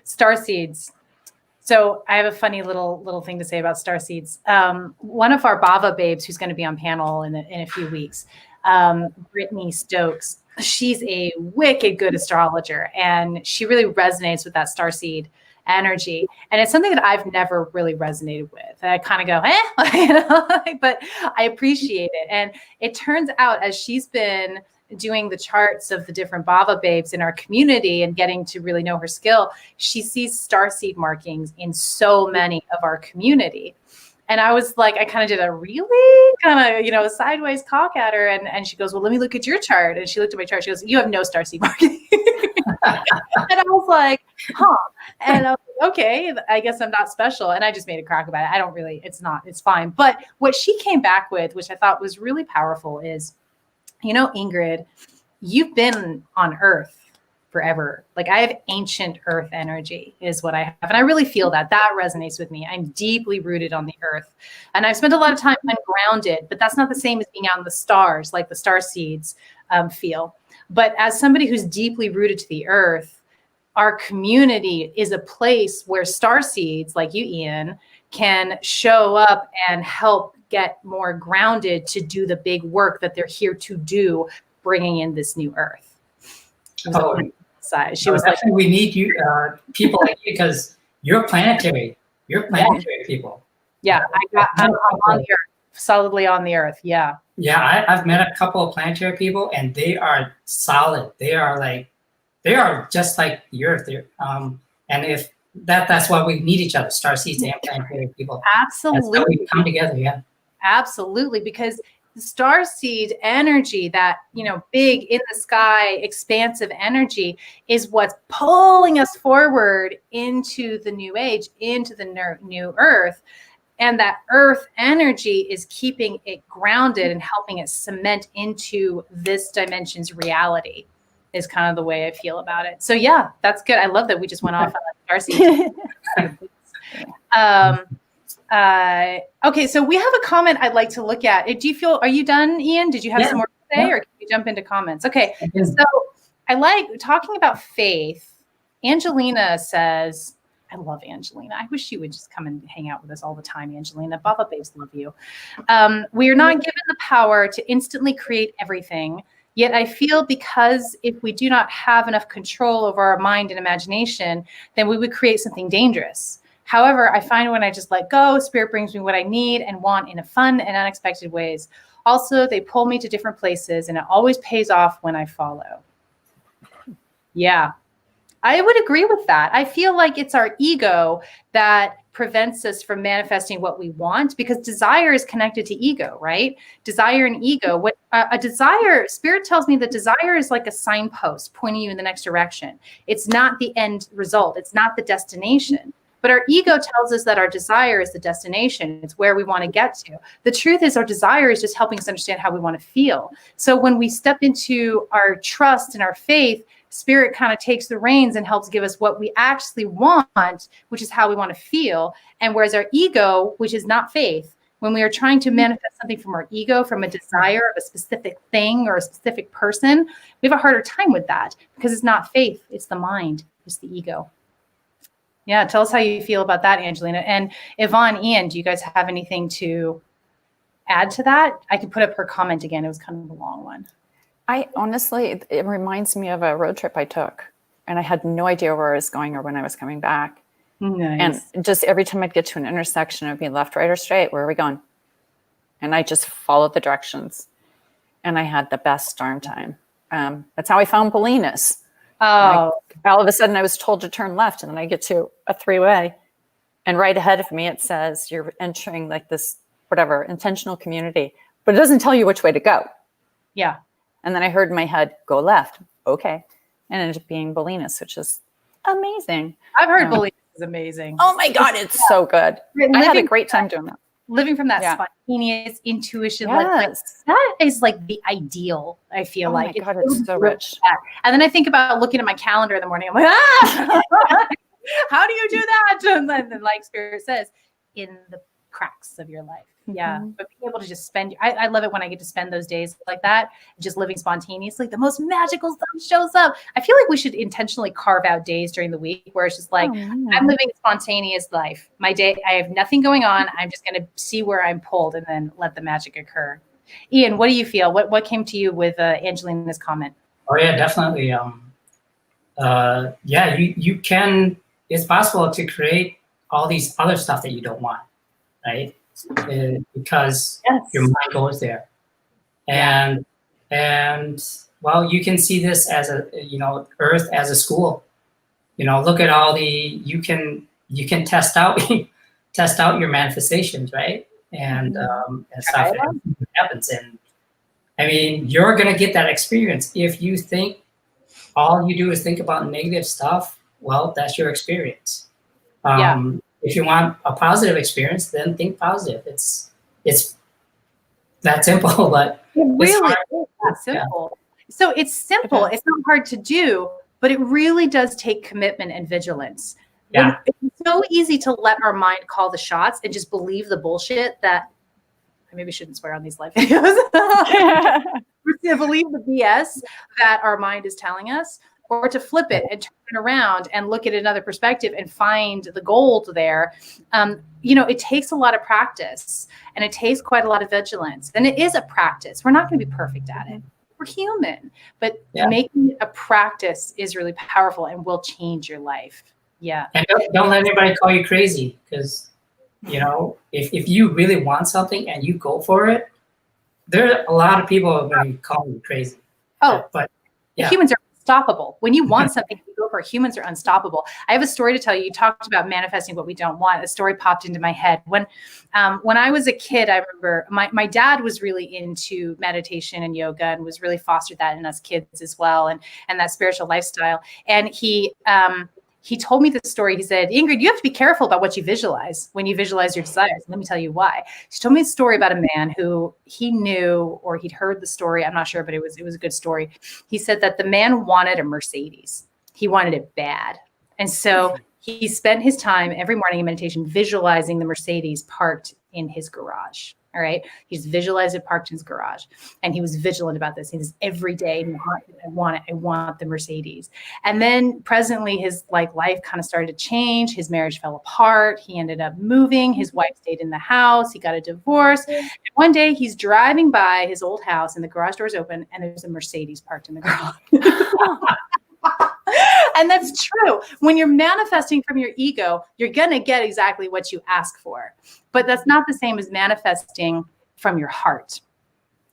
Speaker 2: Starseeds. So I have a funny little thing to say about starseeds. One of our Bhava babes, who's going to be on panel in a few weeks, Brittany Stokes, she's a wicked good astrologer, and she really resonates with that starseed energy. And it's something that I've never really resonated with. I kind of go, but I appreciate it. And it turns out, as she's been doing the charts of the different Bhava babes in our community and getting to really know her skill, she sees starseed markings in so many of our community. And I was like, I kind of did a really kind of, sideways cock at her. And she goes, well, let me look at your chart. And she looked at my chart. She goes, you have no starseed marking. And I was like, huh. And I was like, okay, I guess I'm not special. And I just made a crack about it. I don't really, it's fine. But what she came back with, which I thought was really powerful, is, Ingrid, you've been on Earth forever. Like, I have ancient Earth energy is what I have. And I really feel that resonates with me. I'm deeply rooted on the Earth. And I've spent a lot of time ungrounded, but that's not the same as being out in the stars, like the star seeds feel. But as somebody who's deeply rooted to the Earth, our community is a place where star seeds like you, Ian, can show up and help get more grounded to do the big work that they're here to do, bringing in this new Earth. She was like,
Speaker 5: we need you, people like you, because you're planetary. You're planetary people.
Speaker 2: Yeah, I'm on the Earth, solidly on the Earth. Yeah.
Speaker 5: Yeah, I've met a couple of planetary people, and they are solid. They are just like the Earth. And if that's why we need each other, starseeds and planetary people.
Speaker 2: Absolutely.
Speaker 5: That's how we come together. Yeah.
Speaker 2: Absolutely, because the starseed energy, that big in the sky, expansive energy, is what's pulling us forward into the new age, into the new Earth. And that Earth energy is keeping it grounded and helping it cement into this dimension's reality, is kind of the way I feel about it. So yeah, that's good. I love that we just went off on starseed. Okay, so we have a comment I'd like to look at. Are you done, Ian? Did you have some more to say, or can we jump into comments? Okay, so I like talking about faith. Angelina says, I love Angelina. I wish she would just come and hang out with us all the time, Angelina. Bhava babes love you. We are not given the power to instantly create everything. Yet I feel because if we do not have enough control over our mind and imagination, then we would create something dangerous. However, I find when I just let go, Spirit brings me what I need and want in a fun and unexpected ways. Also, they pull me to different places, and it always pays off when I follow. Yeah, I would agree with that. I feel like it's our ego that prevents us from manifesting what we want, because desire is connected to ego, right? Desire and ego. What a desire, Spirit tells me that desire is like a signpost pointing you in the next direction. It's not the end result. It's not the destination. But our ego tells us that our desire is the destination. It's where we want to get to. The truth is, our desire is just helping us understand how we want to feel. So when we step into our trust and our faith, Spirit kind of takes the reins and helps give us what we actually want, which is how we want to feel. And whereas our ego, which is not faith, when we are trying to manifest something from our ego, from a desire of a specific thing or a specific person, we have a harder time with that, because it's not faith, it's the mind, it's the ego. Yeah, tell us how you feel about that, Angelina. And Yvonne, Ian, do you guys have anything to add to that? I can put up her comment again. It was kind of a long one.
Speaker 4: I honestly, it reminds me of a road trip I took, and I had no idea where I was going or when I was coming back.
Speaker 2: Nice.
Speaker 4: And just every time I'd get to an intersection, it would be left, right, or straight. Where are we going? And I just followed the directions, and I had the best darn time. That's how I found Bolinas.
Speaker 2: Oh,
Speaker 4: All of a sudden I was told to turn left, and then I get to a 3-way, and right ahead of me, it says you're entering like this, whatever, intentional community, but it doesn't tell you which way to go.
Speaker 2: yeah.
Speaker 4: And then I heard in my head, go left. Okay. And it ended up being Bolinas, which is amazing.
Speaker 2: I've heard Bolinas is amazing.
Speaker 4: Oh my God, it's so good. I had a great time doing that.
Speaker 2: Living from that spontaneous intuition,
Speaker 4: Yes.
Speaker 2: that is like the ideal, I feel like.
Speaker 4: Oh my God, it's so rich.
Speaker 2: And then I think about looking at my calendar in the morning. I'm like, how do you do that? And then like Spirit says, in the cracks of your life. Yeah. But being able to just spend, I love it when I get to spend those days like that, just living spontaneously. The most magical stuff shows up. I feel like we should intentionally carve out days during the week where it's just like, I'm living a spontaneous life. My day, I have nothing going on. I'm just going to see where I'm pulled and then let the magic occur. Ian, what do you feel? What came to you with Angelina's comment?
Speaker 5: Oh yeah, definitely. You can, it's possible to create all these other stuff that you don't want, right? Because your mind goes there, and well, you can see this as a Earth as a school. Look at all the you can test out your manifestations, right? And stuff happens, and I mean, you're gonna get that experience if you think all you do is think about negative stuff, well, that's your experience. If you want a positive experience, then think positive. It's that simple, but
Speaker 2: It really
Speaker 5: hard.
Speaker 2: is that simple. So it's simple. It's not hard to do, but it really does take commitment and vigilance. It's so easy to let our mind call the shots and just believe the bullshit that I maybe shouldn't swear on these live videos. To believe the BS that our mind is telling us, or to flip it and turn it around and look at another perspective and find the gold there. It takes a lot of practice, and it takes quite a lot of vigilance. And it is a practice. We're not going to be perfect at it. We're human, but making it a practice is really powerful and will change your life. Yeah.
Speaker 5: And don't let anybody call you crazy, because, if you really want something and you go for it, there are a lot of people who are going to call you crazy. But
Speaker 2: humans are unstoppable. When you want something, you go for it. Humans are unstoppable. I have a story to tell you. You talked about manifesting what we don't want. A story popped into my head. When I was a kid, I remember my dad was really into meditation and yoga and was really fostered that in us kids as well, and that spiritual lifestyle. And he told me this story. He said, Ingrid, you have to be careful about what you visualize when you visualize your desires. Let me tell you why. She told me a story about a man who he knew, or he'd heard the story. I'm not sure, but it was a good story. He said that the man wanted a Mercedes. He wanted it bad. And so he spent his time every morning in meditation visualizing the Mercedes parked in his garage. All right. He's visualized it parked in his garage, and he was vigilant about this. He says every day, I want it. I want the Mercedes. And then presently his life kind of started to change. His marriage fell apart. He ended up moving. His wife stayed in the house. He got a divorce. And one day he's driving by his old house and the garage door is open and there's a Mercedes parked in the garage. And that's true. When you're manifesting from your ego, you're going to get exactly what you ask for. But that's not the same as manifesting from your heart,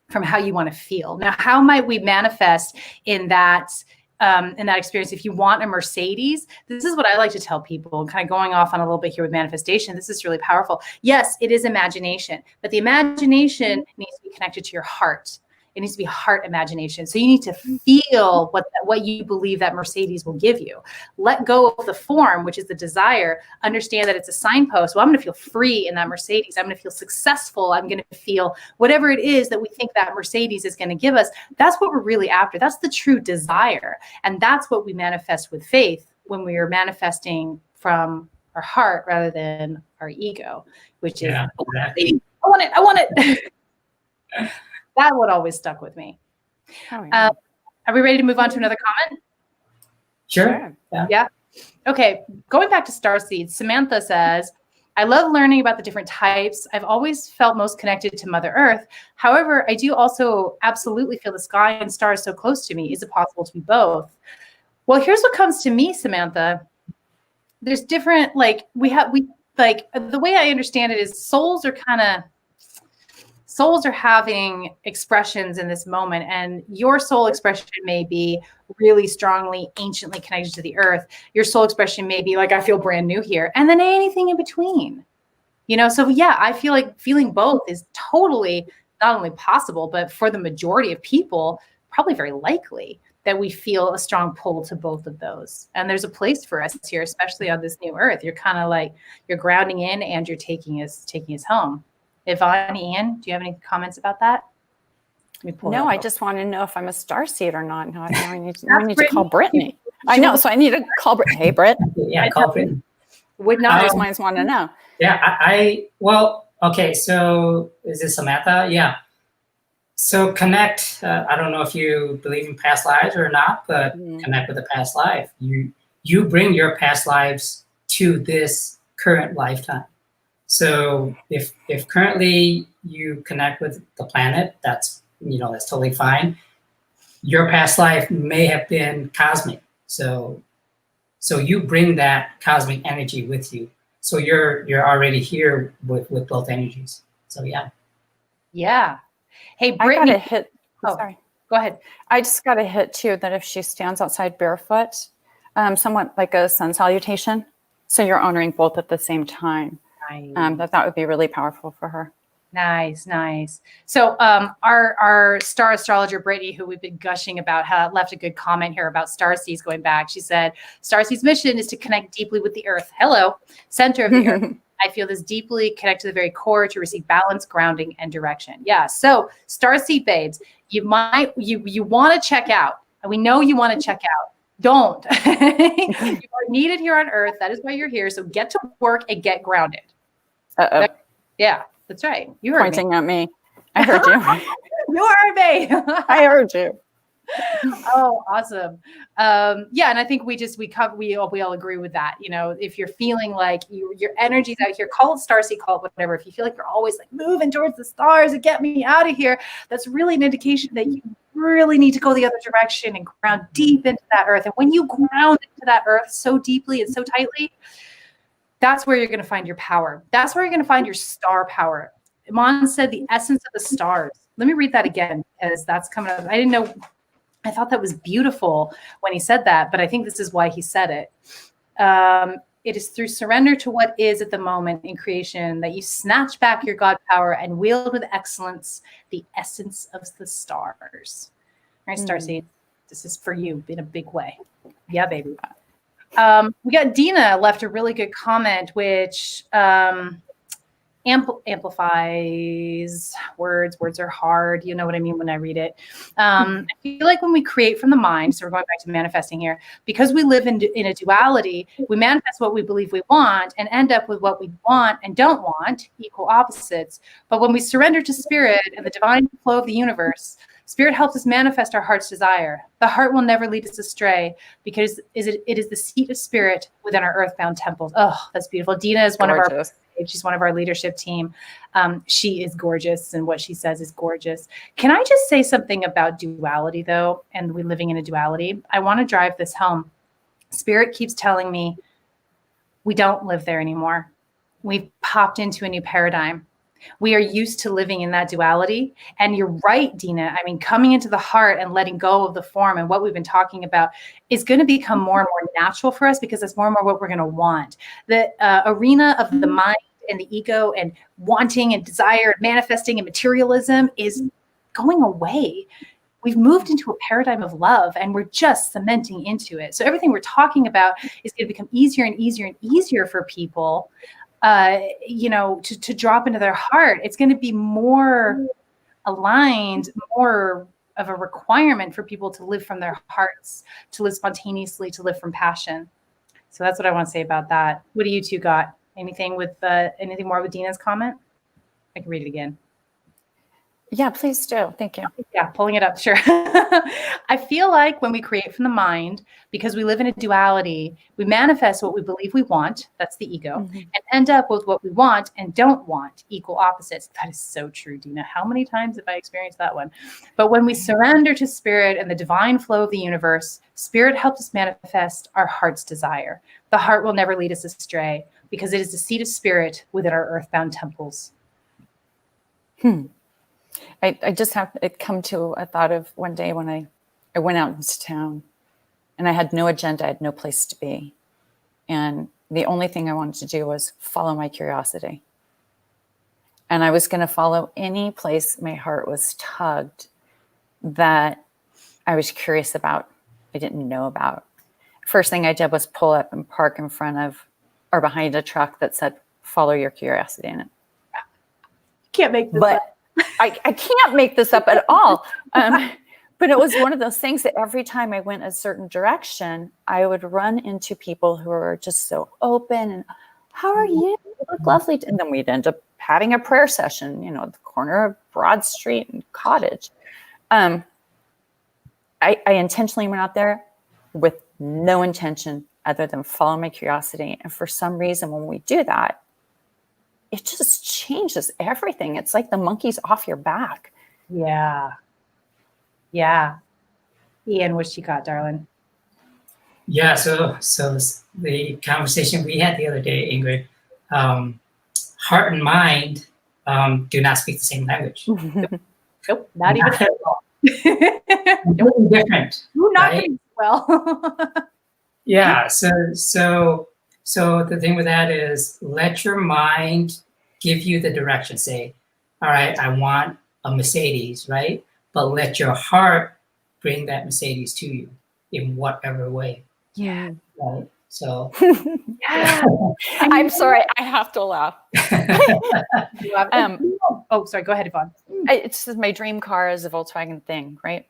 Speaker 2: from how you want to feel. Now, how might we manifest in that experience? If you want a Mercedes, this is what I like to tell people, kind of going off on a little bit here with manifestation. This is really powerful. Yes, it is imagination, but the imagination needs to be connected to your heart. It needs to be heart imagination. So you need to feel what you believe that Mercedes will give you. Let go of the form, which is the desire. Understand that it's a signpost. Well, I'm going to feel free in that Mercedes. I'm going to feel successful. I'm going to feel whatever it is that we think that Mercedes is going to give us. That's what we're really after. That's the true desire. And that's what we manifest with faith when we are manifesting from our heart rather than our ego, which is, I want it. That one always stuck with me. Are we ready to move on to another comment?
Speaker 5: Sure.
Speaker 2: Yeah. Okay. Going back to starseeds, Samantha says, I love learning about the different types. I've always felt most connected to Mother Earth. However, I do also absolutely feel the sky and stars so close to me. Is it possible to be both? Well, here's what comes to me, Samantha. There's different, the way I understand it is souls are having expressions in this moment, and your soul expression may be really strongly, anciently connected to the earth. Your soul expression may be like, I feel brand new here, and then anything in between. So yeah, I feel like feeling both is totally not only possible, but for the majority of people, probably very likely that we feel a strong pull to both of those. And there's a place for us here, especially on this new earth. You're kind of like, you're grounding in and you're taking us home. Yvonne, Ian, do you have any comments about that?
Speaker 4: No, I just want to know if I'm a starseed or not. No, I need to call Brittany. I know, so I need to call Brittany. Hey, Britt.
Speaker 5: Yeah, call Brittany.
Speaker 2: Would not
Speaker 4: just want to know.
Speaker 5: Yeah, okay, so is this Samantha? Yeah. So connect, I don't know if you believe in past lives or not, but connect with the past life. You bring your past lives to this current lifetime. So if currently you connect with the planet, that's totally fine. Your past life may have been cosmic. So you bring that cosmic energy with you. So you're already here with both energies. So yeah.
Speaker 2: Yeah. Hey, Brittany.
Speaker 4: I got to hit. Sorry.
Speaker 2: Go ahead.
Speaker 4: I just got to hit too that if she stands outside barefoot, somewhat like a sun salutation. So you're honoring both at the same time. That would be really powerful for her.
Speaker 2: Nice, nice. So our star astrologer, Brittany, who we've been gushing about, left a good comment here about starseeds going back. She said, starseeds' mission is to connect deeply with the earth. Hello, center of the earth. I feel this deeply connect to the very core to receive balance, grounding, and direction. Yeah. So starseed babes, you want to check out. And we know you want to check out. Don't. You are needed here on earth. That is why you're here. So get to work and get grounded.
Speaker 4: Uh-oh.
Speaker 2: Yeah. That's right. You heard
Speaker 4: Pointing at me. I heard you.
Speaker 2: You heard me.
Speaker 4: I heard you.
Speaker 2: Oh, awesome. Yeah, and I think we all agree with that. You know, if you're feeling like your energy's out here, call it starseed, call it whatever. If you feel like you're always like moving towards the stars and get me out of here, that's really an indication that you really need to go the other direction and ground deep into that earth. And when you ground into that earth so deeply and so tightly, that's where you're going to find your power. That's where you're going to find your star power. Iman said the essence of the stars. Let me read that again, because that's coming up. I didn't know. I thought that was beautiful when he said that, but I think this is why he said it. It is through surrender to what is at the moment in creation that you snatch back your God power and wield with excellence the essence of the stars. All right, Starseed, this is for you in a big way. Yeah, baby. We got Dina left a really good comment, which amplifies words. Words are hard. You know what I mean when I read it. I feel like when we create from the mind, so we're going back to manifesting here, because we live in a duality, we manifest what we believe we want and end up with what we want and don't want, equal opposites. But when we surrender to spirit and the divine flow of the universe, spirit helps us manifest our heart's desire. The heart will never lead us astray because it is the seat of spirit within our earthbound temples. Oh, that's beautiful. Dina is one of our, she's one of our leadership team. She is gorgeous, and what she says is gorgeous. Can I just say something about duality, though, and we living in a duality? I want to drive this home. Spirit keeps telling me we don't live there anymore. We've popped into a new paradigm. We are used to living in that duality. And you're right, Dina. I mean, coming into the heart and letting go of the form and what we've been talking about is going to become more and more natural for us, because it's more and more what we're going to want. The arena of the mind and the ego and wanting and desire and manifesting and materialism is going away. We've moved into a paradigm of love, and we're just cementing into it. So everything we're talking about is going to become easier and easier and easier for people to drop into their heart. It's going to be more aligned, more of a requirement for people to live from their hearts, to live spontaneously, to live from passion. So that's what I want to say about that. What do you two got? Anything more with Dina's comment? I can read it again.
Speaker 4: Yeah, please do. Thank you.
Speaker 2: Yeah, pulling it up. Sure. I feel like when we create from the mind, because we live in a duality, we manifest what we believe we want. That's the ego, and end up with what we want and don't want, equal opposites. That is so true, Dina. How many times have I experienced that one? But when we surrender to spirit and the divine flow of the universe, spirit helps us manifest our heart's desire. The heart will never lead us astray because it is the seat of spirit within our earthbound temples.
Speaker 4: I just have it come to a thought of one day when I went out into town and I had no agenda, I had no place to be. And the only thing I wanted to do was follow my curiosity. And I was going to follow any place my heart was tugged that I was curious about, I didn't know about. First thing I did was pull up and park in front of or behind a truck that said, follow your curiosity in it.
Speaker 2: Can't make this up.
Speaker 4: I can't make this up at all. But it was one of those things that every time I went a certain direction, I would run into people who were just so open and, how are you? You look lovely. And then we'd end up having a prayer session, at the corner of Broad Street and Cottage. I intentionally went out there with no intention other than follow my curiosity. And for some reason, when we do that, it just changes everything. It's like the monkey's off your back.
Speaker 2: Yeah. Ian, what you got, darling?
Speaker 5: Yeah, so the conversation we had the other day, Ingrid, heart and mind do not speak the same language.
Speaker 2: Nope, not even
Speaker 5: at all. Nothing different.
Speaker 2: Not right? Well.
Speaker 5: Yeah, so the thing with that is let your mind give you the direction. Say, all right, I want a Mercedes, right? But let your heart bring that Mercedes to you in whatever way.
Speaker 2: Yeah.
Speaker 5: Right? So
Speaker 2: Yeah.
Speaker 4: I'm sorry, I have to laugh.
Speaker 2: Oh, sorry. Go ahead, Yvonne.
Speaker 4: It's just my dream car is a Volkswagen thing, right?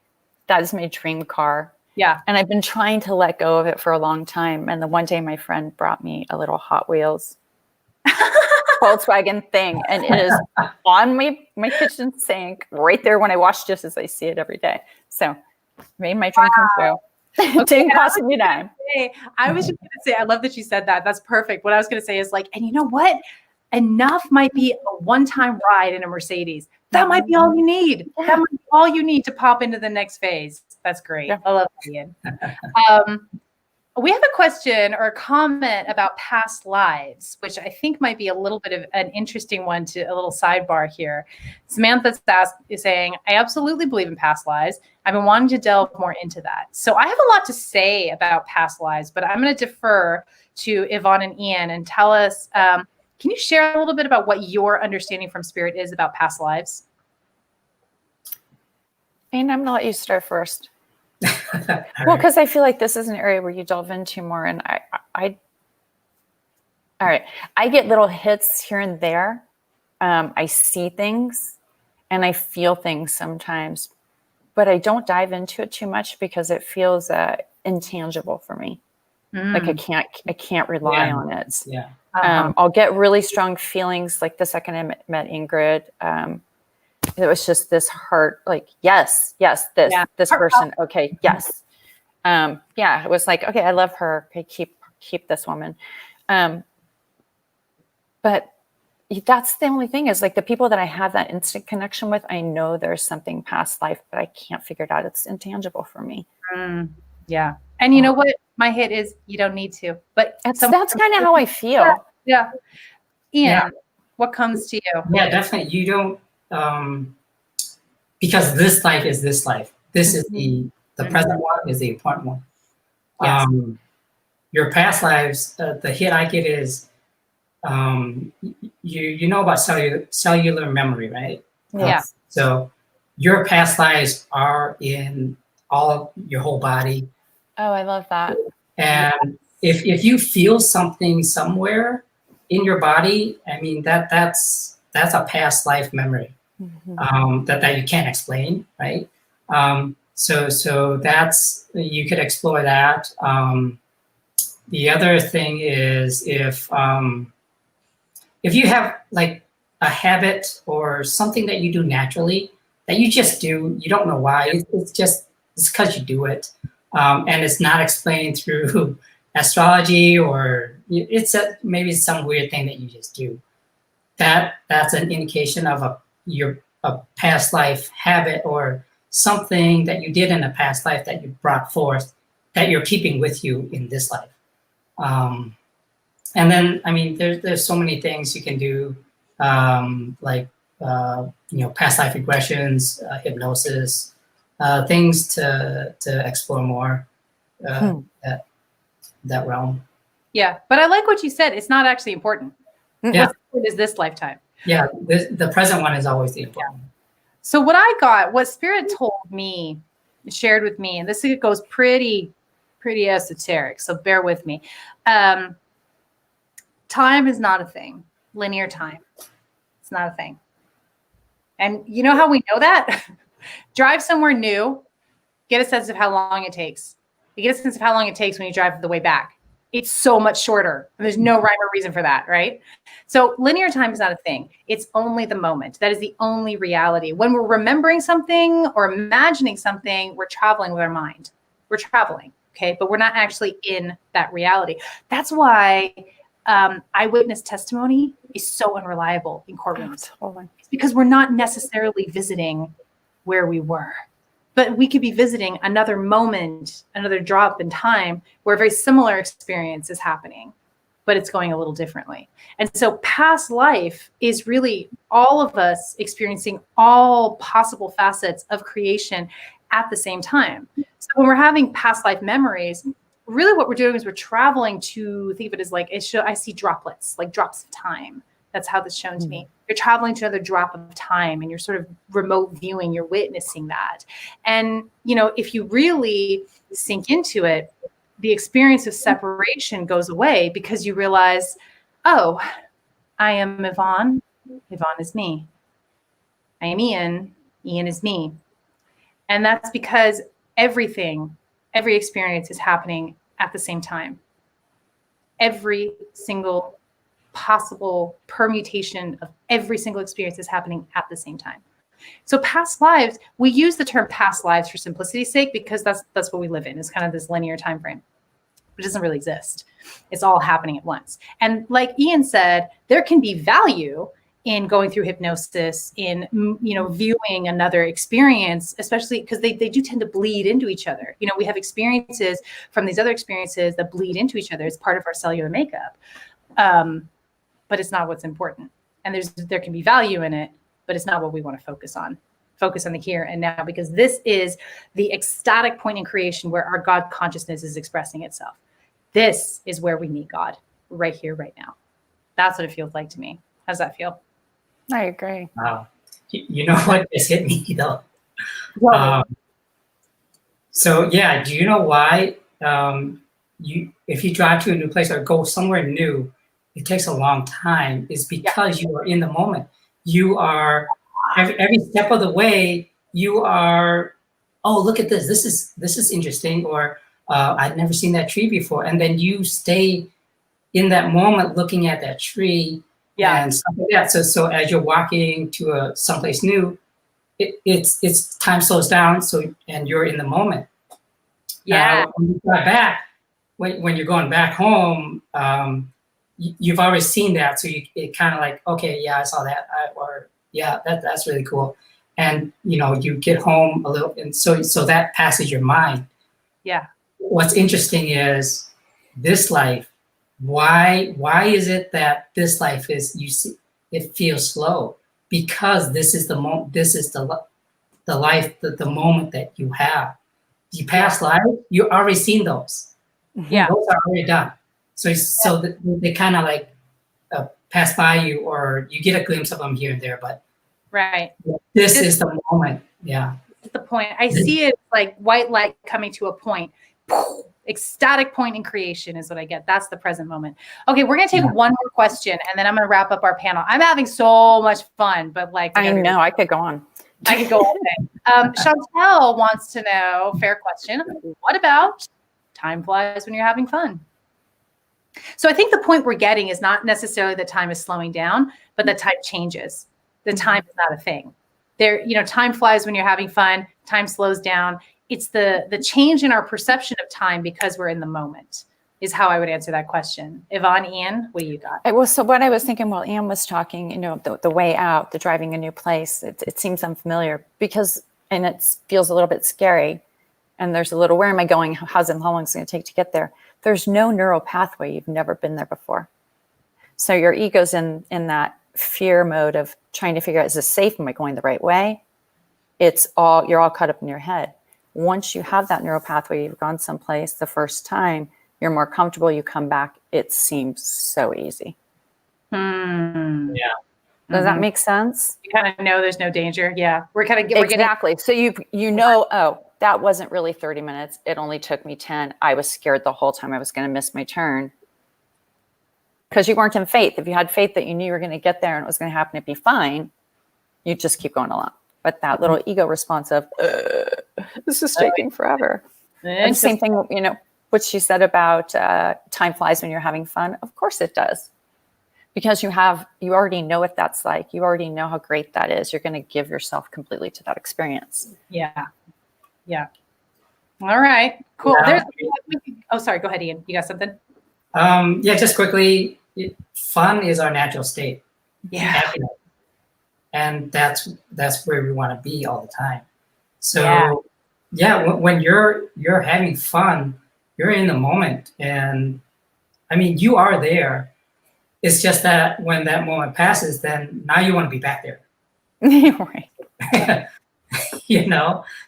Speaker 4: That is my dream car.
Speaker 2: Yeah.
Speaker 4: And I've been trying to let go of it for a long time. And the one day my friend brought me a little Hot Wheels Volkswagen thing. And it is on my kitchen sink right there when I wash dishes. I see it every day. So made my dream come true. Didn't cost me a dime.
Speaker 2: I was just going to say, I love that you said that. That's perfect. What I was going to say is like, and you know what? Enough might be a one-time ride in a Mercedes. That might be all you need.
Speaker 4: Yeah.
Speaker 2: That might be all you need to pop into the next phase. That's great.
Speaker 4: Yeah.
Speaker 2: I love that, Ian. We have a question or a comment about past lives, which I think might be a little bit of an interesting one, to a little sidebar here. Samantha's is saying, I absolutely believe in past lives. I've been wanting to delve more into that. So I have a lot to say about past lives, but I'm going to defer to Yvonne and Ian and tell us, can you share a little bit about what your understanding from Spirit is about past lives?
Speaker 4: And I'm going to let you start first. Well, because I feel like this is an area where you delve into more, and I all right, I get little hits here and there. I see things and I feel things sometimes, but I don't dive into it too much because it feels intangible for me. Like I can't rely on it.
Speaker 5: Yeah.
Speaker 4: I'll get really strong feelings, like the second I met Ingrid. It was just this heart, like, yes, this person. Okay. Yes. Yeah. It was like, okay, I love her. Okay. Keep this woman. But that's the only thing is like the people that I have that instant connection with, I know there's something past life, but I can't figure it out. It's intangible for me.
Speaker 2: Yeah. And you know what? My hit is you don't need to, but
Speaker 4: that's kind of how I feel.
Speaker 2: Yeah. Ian, what comes to you?
Speaker 5: Yeah, definitely. You don't, because this life is this life. This is the present one is the important one.
Speaker 2: Yes.
Speaker 5: Your past lives, the hit I get is, you know about cellular memory, right?
Speaker 2: Yeah.
Speaker 5: So your past lives are in all of your whole body.
Speaker 4: Oh, I love that.
Speaker 5: And if you feel something somewhere in your body, I mean that's a past life memory that you can't explain, right? So that's, you could explore that. The other thing is if you have like a habit or something that you do naturally that you just do, you don't know why, it's because you do it. And it's not explained through astrology, or maybe some weird thing that you just do. That's an indication of a past life habit or something that you did in a past life that you brought forth that you're keeping with you in this life. And then, I mean, there's so many things you can do, like past life regressions, hypnosis. Things to explore more that realm.
Speaker 2: Yeah, but I like what you said. It's not actually important.
Speaker 5: Yeah.
Speaker 2: What's important is this lifetime.
Speaker 5: Yeah, the present one is always the important one.
Speaker 2: So what Spirit told me, shared with me, and this goes pretty esoteric, so bear with me. Time is not a thing. Linear time. It's not a thing. And you know how we know that? Drive somewhere new, get a sense of how long it takes. You get a sense of how long it takes when you drive the way back. It's so much shorter. There's no rhyme or reason for that, right? So linear time is not a thing. It's only the moment. That is the only reality. When we're remembering something or imagining something, we're traveling with our mind. We're traveling, okay? But we're not actually in that reality. That's why eyewitness testimony is so unreliable in courtrooms. It's because we're not necessarily visiting where we were, but we could be visiting another moment, another drop in time where a very similar experience is happening, but it's going a little differently. And so past life is really all of us experiencing all possible facets of creation at the same time. So when we're having past life memories, really what we're doing is we're traveling to think of it as like, I see droplets, like drops of time. That's how this shown to me. You're traveling to another drop of time, and you're sort of remote viewing, you're witnessing that. And, if you really sink into it, the experience of separation goes away because you realize, oh, I am Yvonne. Yvonne is me. I am Ian. Ian is me. And that's because every experience is happening at the same time. Every single possible permutation of every single experience is happening at the same time. So past lives, we use the term past lives for simplicity's sake because that's what we live in. It's kind of this linear time frame. It doesn't really exist. It's all happening at once. And like Ian said, there can be value in going through hypnosis, in viewing another experience, especially because they do tend to bleed into each other. We have experiences from these other experiences that bleed into each other as part of our cellular makeup. But it's not what's important. And there can be value in it, but it's not what we want to focus on. Focus on the here and now, because this is the ecstatic point in creation where our God consciousness is expressing itself. This is where we meet God, right here, right now. That's what it feels like to me. How does that feel?
Speaker 4: I agree.
Speaker 5: Wow. You know what just hit me though? So yeah, do you know why if you drive to a new place or go somewhere new, it takes a long time? Is because you are in the moment. You are every step of the way. You are, oh, look at this. This is interesting. Or I'd never seen that tree before. And then you stay in that moment looking at that tree. Yeah. And stuff like that. So as you're walking to someplace new, it's time slows down. And you're in the moment.
Speaker 2: Yeah.
Speaker 5: Now, when you go back, when you're going back home, you've already seen that. So it kind of like, okay, yeah, I saw that. That's really cool. And you get home a little, and so that passes your mind.
Speaker 2: Yeah.
Speaker 5: What's interesting is this life. Why is it that this life it feels slow? Because this is the moment. This is the life, the moment that you have. The past life, you already seen those.
Speaker 2: Yeah,
Speaker 5: those are already done. So they kind of like pass by you, or you get a glimpse of them here and there. But
Speaker 2: right,
Speaker 5: this is the moment. Yeah,
Speaker 2: this is the point. I see it like white light coming to a point. Ecstatic point in creation is what I get. That's the present moment. Okay, we're gonna take one more question, and then I'm gonna wrap up our panel. I'm having so much fun, but
Speaker 4: I know I could go on.
Speaker 2: I could go all day. Chantel wants to know, fair question, what about time flies when you're having fun? So I think the point we're getting is not necessarily that time is slowing down, but that time changes. The time is not a thing. Time flies when you're having fun, time slows down. It's the change in our perception of time because we're in the moment is how I would answer that question. Yvonne, Ian, what do you got?
Speaker 4: So what I was thinking while Ian was talking, the way out, the driving a new place, it seems unfamiliar and it feels a little bit scary. And there's a little, where am I going? How long is it going to take to get there? There's no neural pathway. You've never been there before. So your ego's in that fear mode of trying to figure out, is this safe? Am I going the right way? You're all caught up in your head. Once you have that neural pathway, you've gone someplace the first time, you're more comfortable, you come back, it seems so easy.
Speaker 5: Yeah.
Speaker 4: Does that make sense?
Speaker 2: You kind of know there's no danger. Yeah. We're
Speaker 4: exactly. So oh, that wasn't really 30 minutes. It only took me 10. I was scared the whole time I was going to miss my turn. Because you weren't in faith. If you had faith that you knew you were going to get there and it was going to happen, it'd be fine, you'd just keep going along. But that little ego response of, this is taking forever. And the same thing, what she said about time flies when you're having fun. Of course it does. Because you already know what that's like. You already know how great that is. You're going to give yourself completely to that experience.
Speaker 2: Yeah. Yeah. All right. Cool.
Speaker 5: Yeah.
Speaker 2: Sorry. Go ahead, Ian. You got something?
Speaker 5: Just quickly. Fun is our natural state.
Speaker 2: Yeah.
Speaker 5: Happiness. And that's where we want to be all the time. So when you're having fun, you're in the moment, and I mean you are there. It's just that when that moment passes, then now you want to be back there.
Speaker 4: Right.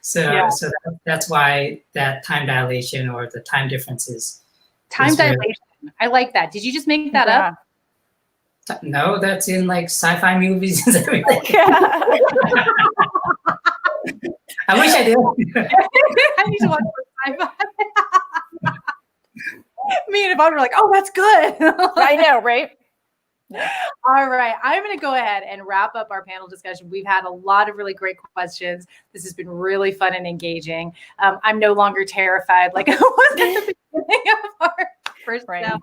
Speaker 5: So that's why that time dilation or the time difference is
Speaker 2: time dilation. I like that. Did you just make that up?
Speaker 5: No, that's in like sci-fi movies and everything. I wish I did.
Speaker 2: I need to watch more sci-fi. Me and Yvonne were like, oh, that's good.
Speaker 4: I know, right?
Speaker 2: All right. I'm going to go ahead and wrap up our panel discussion. We've had a lot of really great questions. This has been really fun and engaging. I'm no longer terrified like I was at the beginning of our first show.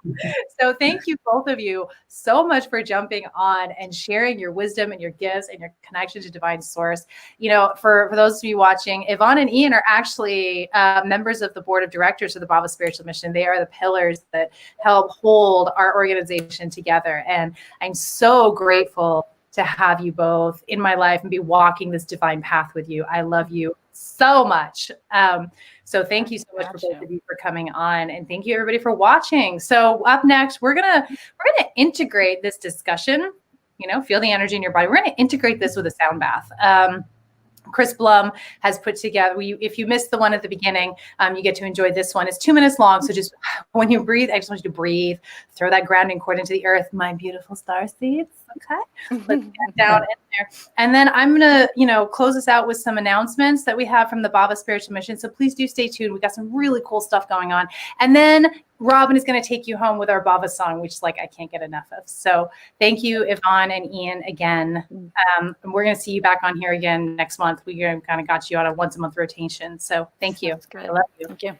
Speaker 2: So thank you, both of you, so much for jumping on and sharing your wisdom and your gifts and your connection to divine source. You know, for those of you watching, Yvonne and Ian are actually members of the board of directors of the Bhava Spiritual Mission. They are the pillars that help hold our organization together. And I'm so grateful to have you both in my life and be walking this divine path with you. I love you so much. So thank you so much for both of you for coming on, and thank you everybody for watching. So up next, we're gonna integrate this discussion. You know, feel the energy in your body. We're gonna integrate this with a sound bath. Chris Blum has put together, if you missed the one at the beginning, you get to enjoy this one. It's 2 minutes long. So just when you breathe, I just want you to breathe, throw that grounding cord into the earth, my beautiful star seeds. Okay. Let's get down in there. And then I'm going to, close us out with some announcements that we have from the Bhava Spiritual Mission. So please do stay tuned. We've got some really cool stuff going on. And then Robin is going to take you home with our Bhava song, which I can't get enough of. So thank you, Yvonne and Ian, again. And we're going to see you back on here again next month. We kind of got you on a once a month rotation. So thank you. I love you.
Speaker 4: Thank you.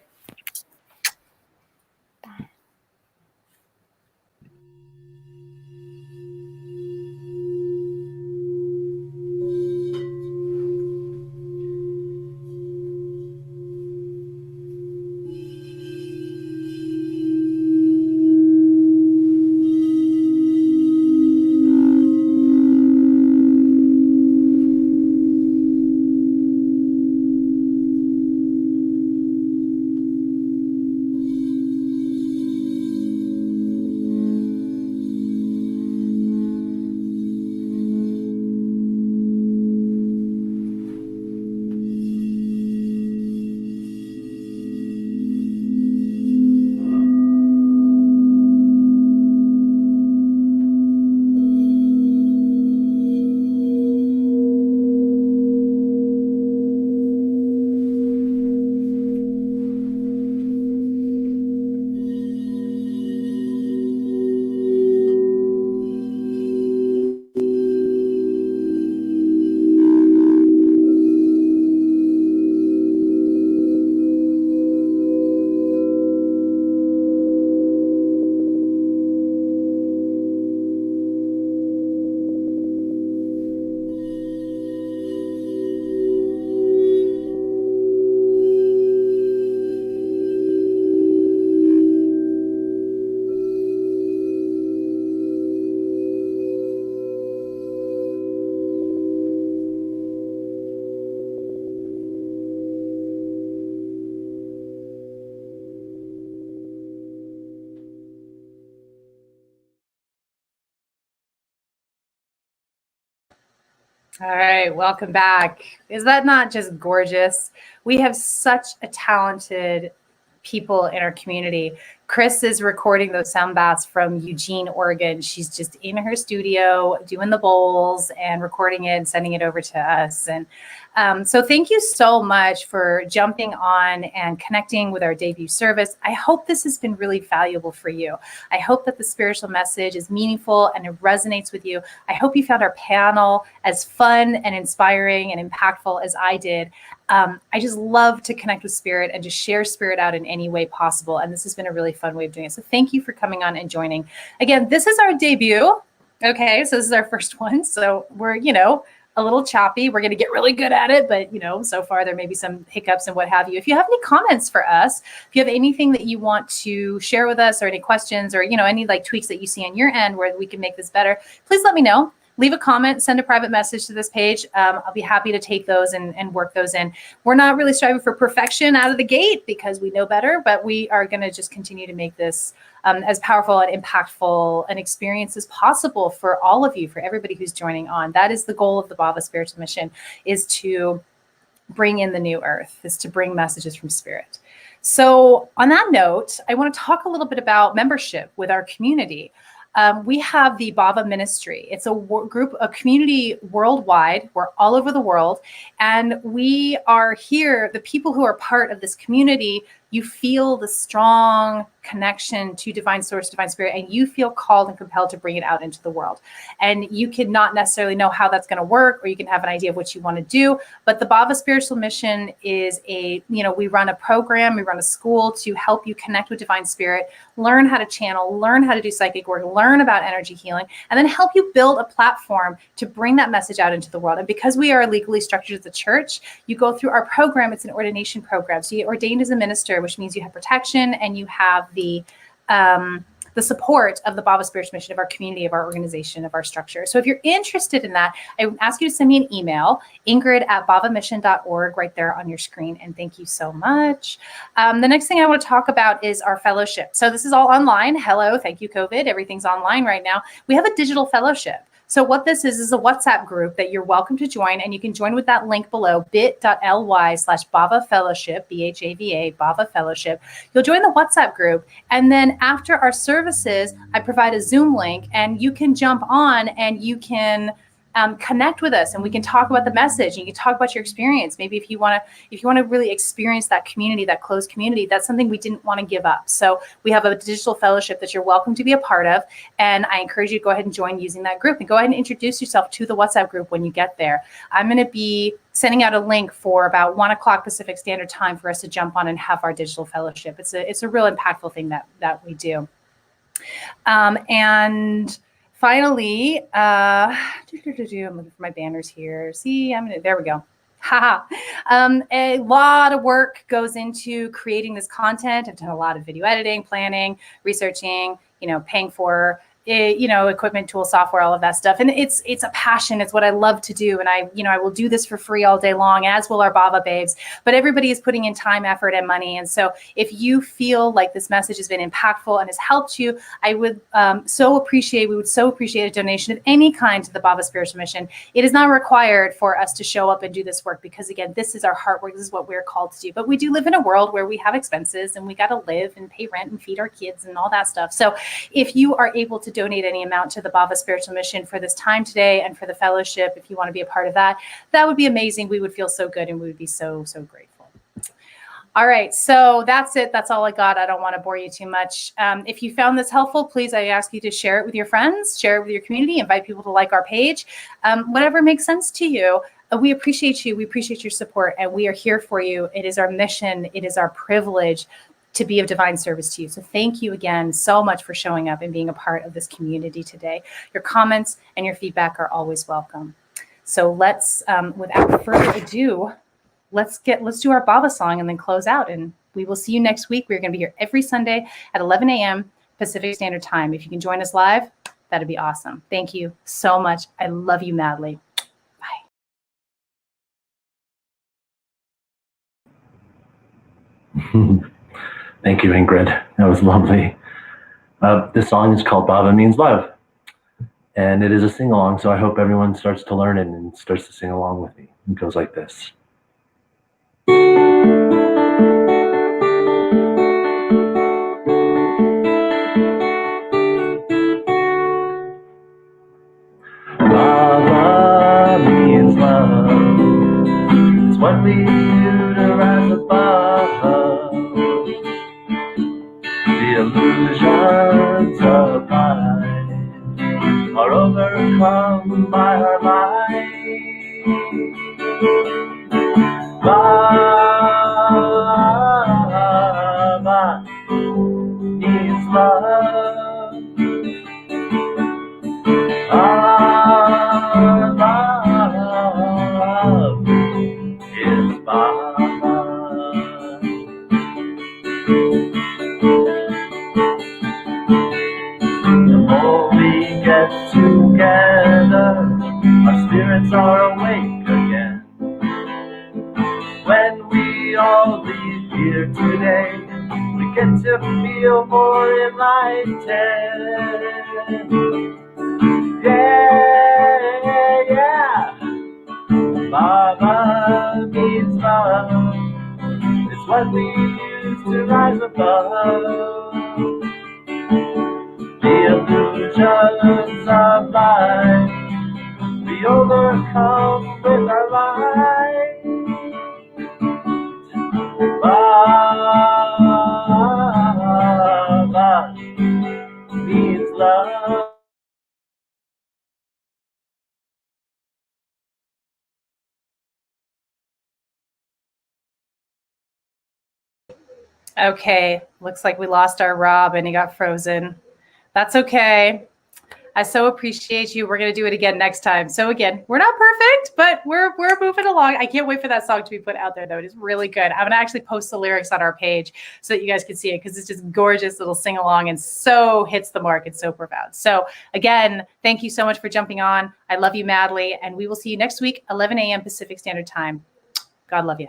Speaker 2: All right, welcome back. Is that not just gorgeous? We have such a talented people in our community. Chris is recording those sound baths from Eugene, Oregon. She's just in her studio doing the bowls and recording it and sending it over to us. And so thank you so much for jumping on and connecting with our debut service. I hope this has been really valuable for you. I hope that the spiritual message is meaningful and it resonates with you. I hope you found our panel as fun and inspiring and impactful as I did. I just love to connect with spirit and just share spirit out in any way possible. And this has been a really fun way of doing it. So thank you for coming on and joining. Again, this is our debut. Okay, so this is our first one. So we're, a little choppy. We're going to get really good at it. But, so far there may be some hiccups and what have you. If you have any comments for us, if you have anything that you want to share with us or any questions or, any tweaks that you see on your end where we can make this better, please let me know. Leave a comment, send a private message to this page. I'll be happy to take those and work those in. We're not really striving for perfection out of the gate because we know better, but we are going to just continue to make this as powerful and impactful an experience as possible for all of you, for everybody who's joining on. That is the goal of the Bhava Spiritual Mission, is to bring in the new earth, is to bring messages from spirit. So on that note, I want to talk a little bit about membership with our community. we have the Bhava Ministry. It's a group, a community worldwide. We're all over the world. And we are here, the people who are part of this community, you feel the strong connection to divine source, divine spirit, and you feel called and compelled to bring it out into the world. And you can not necessarily know how that's going to work, or you can have an idea of what you want to do. But the Bhava Spiritual Mission is we run a program, we run a school to help you connect with divine spirit, learn how to channel, learn how to do psychic work, learn about energy healing, and then help you build a platform to bring that message out into the world. And because we are legally structured as a church, you go through our program. It's an ordination program. So you get ordained as a minister, which means you have protection and you have the support of the Bhava Spiritual Mission, of our community, of our organization, of our structure. So if you're interested in that, I would ask you to send me an email, Ingrid@bhavamission.org, right there on your screen. And thank you so much. The next thing I want to talk about is our fellowship. So this is all online. Hello, thank you, COVID. Everything's online right now. We have a digital fellowship. So what this is a WhatsApp group that you're welcome to join, and you can join with that link below, bit.ly/Bhava Fellowship, BHAVA, Bhava Fellowship. You'll join the WhatsApp group, and then after our services, I provide a Zoom link, and you can jump on and you can connect with us, and we can talk about the message, and you can talk about your experience. Maybe if you want to really experience that community, that closed community, that's something we didn't want to give up. So we have a digital fellowship that you're welcome to be a part of, and I encourage you to go ahead and join using that group, and go ahead and introduce yourself to the WhatsApp group when you get there. I'm going to be sending out a link for about 1 o'clock Pacific Standard Time for us to jump on and have our digital fellowship. It's a real impactful thing that we do. And finally, I'm looking for my banners here. See, there we go. A lot of work goes into creating this content. I've done a lot of video editing, planning, researching, paying for equipment, tools, software, all of that stuff. And it's a passion. It's what I love to do. And I will do this for free all day long, as will our Bhava babes. But everybody is putting in time, effort, and money. And so if you feel like this message has been impactful and has helped you, we would so appreciate a donation of any kind to the Bhava Spiritual Mission. It is not required for us to show up and do this work, because again, this is our heart work. This is what we're called to do. But we do live in a world where we have expenses, and we got to live and pay rent and feed our kids and all that stuff. So if you are able to donate any amount to the Bhava Spiritual Mission for this time today and for the fellowship, if you want to be a part of that, that would be amazing. We would feel so good, and we would be so, so grateful. All right, so that's it. That's all I got. I don't want to bore you too much. If you found this helpful, please, I ask you to share it with your friends, share it with your community, invite people to like our page, whatever makes sense to you. We appreciate you. We appreciate your support, and we are here for you. It is our mission. It is our privilege to be of divine service to you. So thank you again so much for showing up and being a part of this community today. Your comments and your feedback are always welcome. So let's, without further ado, let's do our Bhava song and then close out. And we will see you next week. We're going to be here every Sunday at 11 a.m. Pacific Standard Time. If you can join us live, that'd be awesome. Thank you so much. I love you madly.
Speaker 3: Bye. Thank you, Ingrid. That was lovely. This song is called Bhava Means Love. And it is a sing-along, so I hope everyone starts to learn it and starts to sing along with me. It goes like this. Bhava means love. It's what we do to rise above the illusions of life are overcome by our light. Bhava means love. Our love is Bhava. The more we get together, our spirits are awake again. When we all leave here today, we get to feel more enlightened. Yeah. Bhava means love. It's what we use to rise above the illusion temptations of life we overcome with our light. Bhava means love.
Speaker 2: Okay, looks like we lost our Rob and he got frozen. That's okay. I so appreciate you. We're going to do it again next time. So again, we're not perfect, but we're moving along. I can't wait for that song to be put out there, though. It is really good. I'm going to actually post the lyrics on our page so that you guys can see it, because it's just gorgeous little sing along and so hits the mark. It's so profound. So again, thank you so much for jumping on. I love you madly, and we will see you next week, 11 a.m. Pacific Standard Time. God love you.